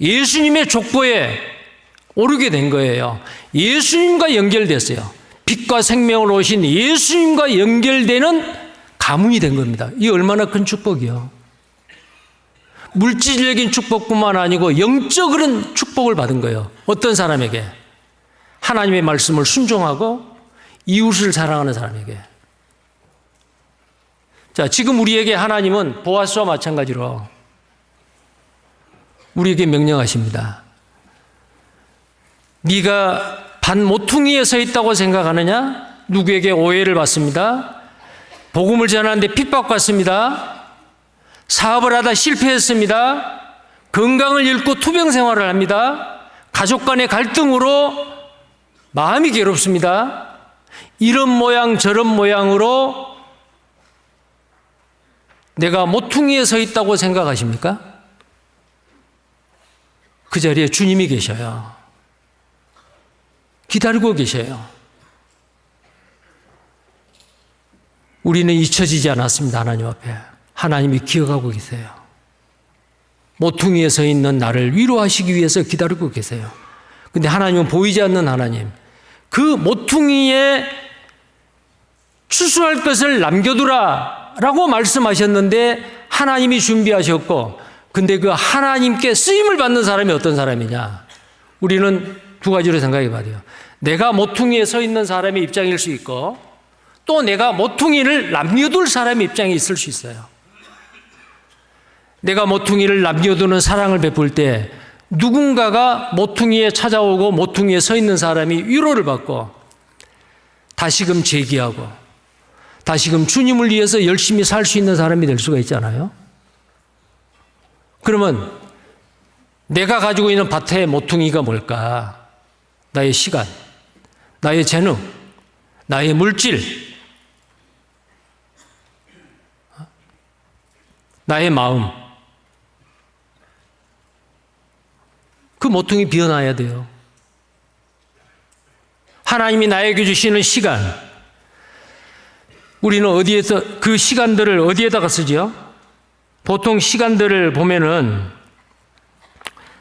예수님의 족보에 오르게 된 거예요. 예수님과 연결됐어요. 빛과 생명을 오신 예수님과 연결되는 가문이 된 겁니다. 이 얼마나 큰 축복이요. 물질적인 축복뿐만 아니고 영적인 축복을 받은 거예요. 어떤 사람에게? 하나님의 말씀을 순종하고 이웃을 사랑하는 사람에게. 자, 지금 우리에게 하나님은 보아스와 마찬가지로 우리에게 명령하십니다. 네가 반 모퉁이에 서 있다고 생각하느냐? 누구에게 오해를 받습니다. 복음을 전하는데 핍박받습니다. 사업을 하다 실패했습니다. 건강을 잃고 투병 생활을 합니다. 가족 간의 갈등으로 마음이 괴롭습니다. 이런 모양 저런 모양으로 내가 모퉁이에 서 있다고 생각하십니까? 그 자리에 주님이 계셔요. 기다리고 계셔요. 우리는 잊혀지지 않았습니다. 하나님 앞에. 하나님이 기억하고 계세요. 모퉁이에 서 있는 나를 위로하시기 위해서 기다리고 계세요. 근데 하나님은 보이지 않는 하나님. 그 모퉁이에 추수할 것을 남겨두라 라고 말씀하셨는데 하나님이 준비하셨고, 근데 그 하나님께 쓰임을 받는 사람이 어떤 사람이냐? 우리는 두 가지로 생각해 봐야. 내가 모퉁이에 서 있는 사람의 입장일 수 있고, 또 내가 모퉁이를 남겨둘 사람의 입장이 있을 수 있어요. 내가 모퉁이를 남겨두는 사랑을 베풀 때 누군가가 모퉁이에 찾아오고 모퉁이에 서 있는 사람이 위로를 받고 다시금 재기하고 다시금 주님을 위해서 열심히 살 수 있는 사람이 될 수가 있잖아요. 그러면 내가 가지고 있는 밭의 모퉁이가 뭘까? 나의 시간, 나의 재능, 나의 물질, 나의 마음. 그 모퉁이 비워놔야 돼요. 하나님이 나에게 주시는 시간, 우리는 어디에서 그 시간들을 어디에다가 쓰죠? 보통 시간들을 보면은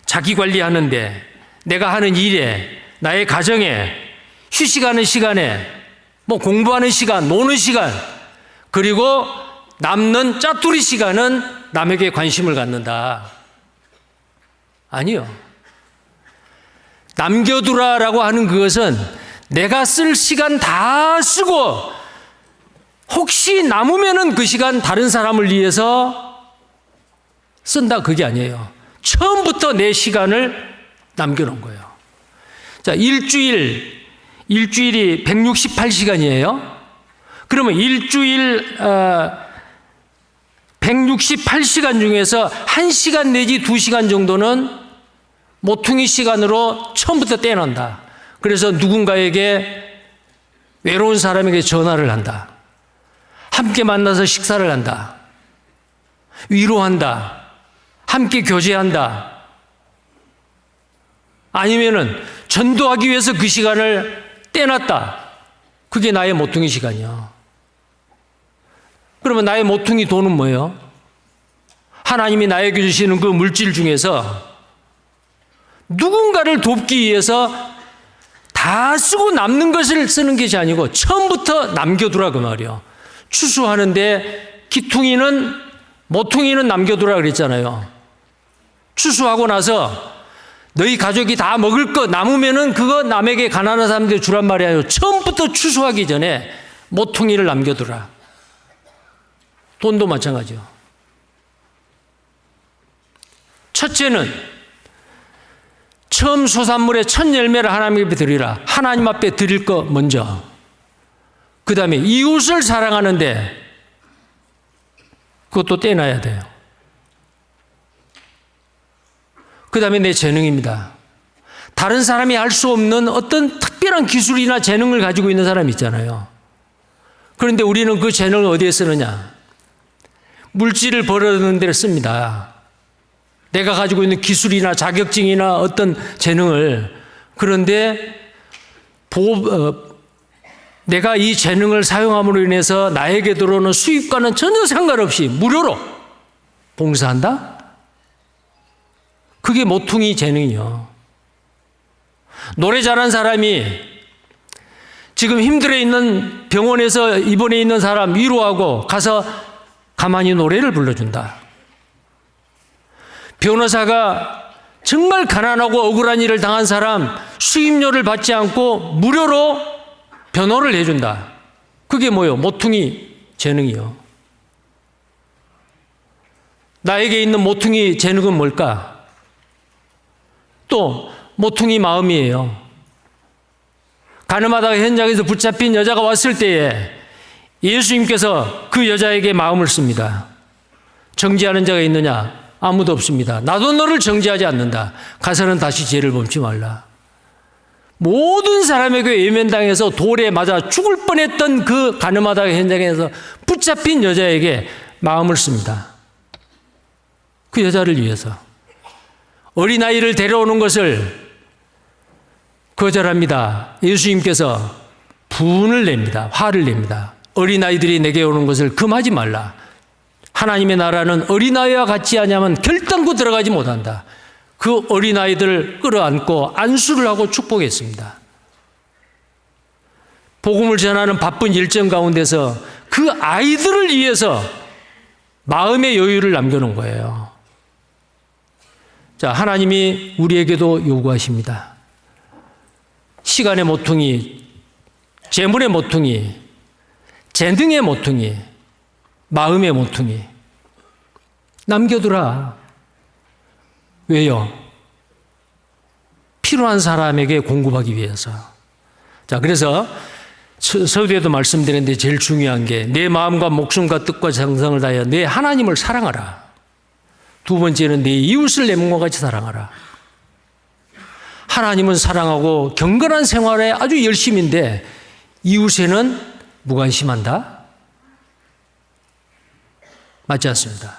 자기 관리하는데, 내가 하는 일에, 나의 가정에, 휴식하는 시간에, 뭐 공부하는 시간, 노는 시간, 그리고 남는 짜투리 시간은 남에게 관심을 갖는다. 아니요. 남겨두라라고 하는 그것은 내가 쓸 시간 다 쓰고 혹시 남으면은 그 시간 다른 사람을 위해서 쓴다, 그게 아니에요. 처음부터 내 시간을 남겨놓은 거예요. 자, 일주일이 168시간이에요. 그러면 일주일 168시간 중에서 1시간 내지 2시간 정도는 모퉁이 시간으로 처음부터 떼놓는다. 그래서 누군가에게, 외로운 사람에게 전화를 한다. 함께 만나서 식사를 한다. 위로한다. 함께 교제한다. 아니면은 전도하기 위해서 그 시간을 떼놨다. 그게 나의 모퉁이 시간이야. 그러면 나의 모퉁이 돈은 뭐예요? 하나님이 나에게 주시는 그 물질 중에서 누군가를 돕기 위해서 다 쓰고 남는 것을 쓰는 것이 아니고 처음부터 남겨두라 그 말이요. 추수하는데 기퉁이는 모퉁이는 남겨두라 그랬잖아요. 추수하고 나서 너희 가족이 다 먹을 거 남으면은 그거 남에게 가난한 사람들 주란 말이 아니에요. 처음부터 추수하기 전에 모퉁이를 남겨두라. 돈도 마찬가지요. 첫째는 처음 소산물의 첫 열매를 하나님 앞에 드리라. 하나님 앞에 드릴 거 먼저. 그 다음에 이웃을 사랑하는데 그것도 떼놔야 돼요. 그 다음에 내 재능입니다. 다른 사람이 할 수 없는 어떤 특별한 기술이나 재능을 가지고 있는 사람이 있잖아요. 그런데 우리는 그 재능을 어디에 쓰느냐? 물질을 벌어들이는 데 씁니다. 내가 가지고 있는 기술이나 자격증이나 어떤 재능을. 그런데 내가 이 재능을 사용함으로 인해서 나에게 들어오는 수입과는 전혀 상관없이 무료로 봉사한다? 그게 모퉁이 재능이요. 노래 잘하는 사람이 지금 힘들어 있는 병원에서 입원해 있는 사람 위로하고 가서 가만히 노래를 불러준다. 변호사가 정말 가난하고 억울한 일을 당한 사람 수임료를 받지 않고 무료로 변호를 해준다. 그게 뭐예요? 모퉁이 재능이요. 나에게 있는 모퉁이 재능은 뭘까? 또 모퉁이 마음이에요. 가늠하다가 현장에서 붙잡힌 여자가 왔을 때에 예수님께서 그 여자에게 마음을 씁니다. 정죄하는 자가 있느냐? 아무도 없습니다. 나도 너를 정죄하지 않는다. 가서는 다시 죄를 범치 말라. 모든 사람에게 외면당해서 돌에 맞아 죽을 뻔했던 그 가늠하다가 현장에서 붙잡힌 여자에게 마음을 씁니다. 그 여자를 위해서. 어린아이를 데려오는 것을 거절합니다. 예수님께서 분을 냅니다. 화를 냅니다. 어린아이들이 내게 오는 것을 금하지 말라. 하나님의 나라는 어린아이와 같지 않으면 결단코 들어가지 못한다. 그 어린아이들을 끌어안고 안수를 하고 축복했습니다. 복음을 전하는 바쁜 일정 가운데서 그 아이들을 위해서 마음의 여유를 남겨놓은 거예요. 자, 하나님이 우리에게도 요구하십니다. 시간의 모퉁이, 재물의 모퉁이, 재능의 모퉁이, 마음의 모퉁이 남겨두라. 왜요? 필요한 사람에게 공급하기 위해서. 자, 그래서 서두에도 말씀드렸는데 제일 중요한 게 내 마음과 목숨과 뜻과 정성을 다하여 내 하나님을 사랑하라. 두 번째는 내 이웃을 내 몸과 같이 사랑하라. 하나님은 사랑하고 경건한 생활에 아주 열심인데 이웃에는 무관심한다? 맞지 않습니다.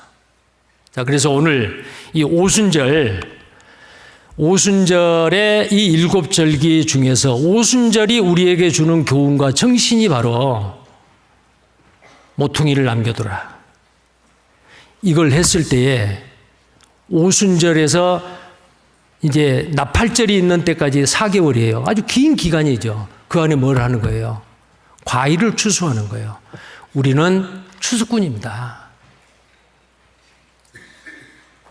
자, 그래서 오늘 이 오순절의 이 일곱 절기 중에서 오순절이 우리에게 주는 교훈과 정신이 바로 모퉁이를 남겨두라. 이걸 했을 때에 오순절에서 이제 나팔절이 있는 때까지 4개월이에요. 아주 긴 기간이죠. 그 안에 뭘 하는 거예요? 과일을 추수하는 거예요. 우리는 추수꾼입니다.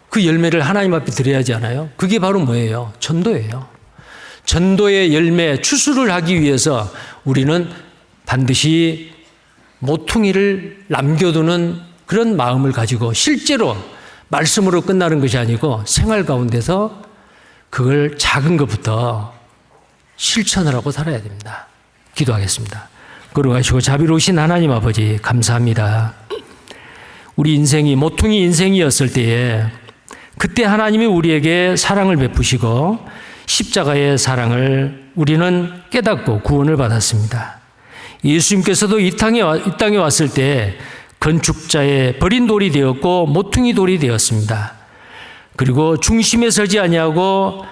그 열매를 하나님 앞에 드려야 하지 않아요? 그게 바로 뭐예요? 전도예요. 전도의 열매, 추수를 하기 위해서 우리는 반드시 모퉁이를 남겨두는 그런 마음을 가지고 실제로 말씀으로 끝나는 것이 아니고 생활 가운데서 그걸 작은 것부터 실천을 하고 살아야 됩니다. 기도하겠습니다. 거룩하시고 자비로우신 하나님 아버지 감사합니다. 우리 인생이 모퉁이 인생이었을 때에 그때 하나님이 우리에게 사랑을 베푸시고 십자가의 사랑을 우리는 깨닫고 구원을 받았습니다. 예수님께서도 이 땅에 왔을 때 건축자의 버린 돌이 되었고 모퉁이 돌이 되었습니다. 그리고 중심에 서지 아니하고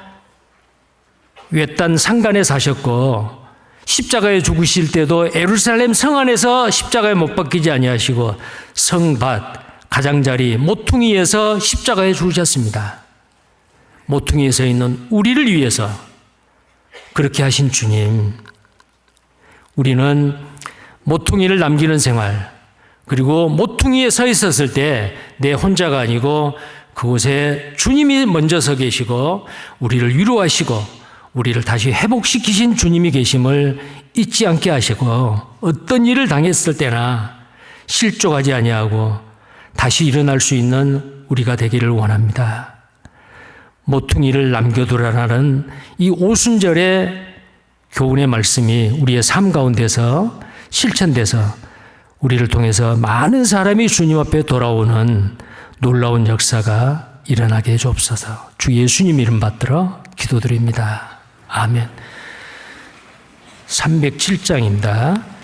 외딴 산간에 사셨고 십자가에 죽으실 때도 예루살렘 성 안에서 십자가에 못 박히지 아니하시고 성밭 가장자리 모퉁이에서 십자가에 죽으셨습니다. 모퉁이에 서 있는 우리를 위해서 그렇게 하신 주님, 우리는 모퉁이를 남기는 생활, 그리고 모퉁이에 서 있었을 때 내 혼자가 아니고 그곳에 주님이 먼저 서 계시고 우리를 위로하시고 우리를 다시 회복시키신 주님이 계심을 잊지 않게 하시고 어떤 일을 당했을 때나 실족하지 아니하고 다시 일어날 수 있는 우리가 되기를 원합니다. 모퉁이를 남겨두라라는 이 오순절의 교훈의 말씀이 우리의 삶 가운데서 실천돼서 우리를 통해서 많은 사람이 주님 앞에 돌아오는 놀라운 역사가 일어나게 해주옵소서. 주 예수님 이름 받들어 기도드립니다. 아멘. 307장입니다.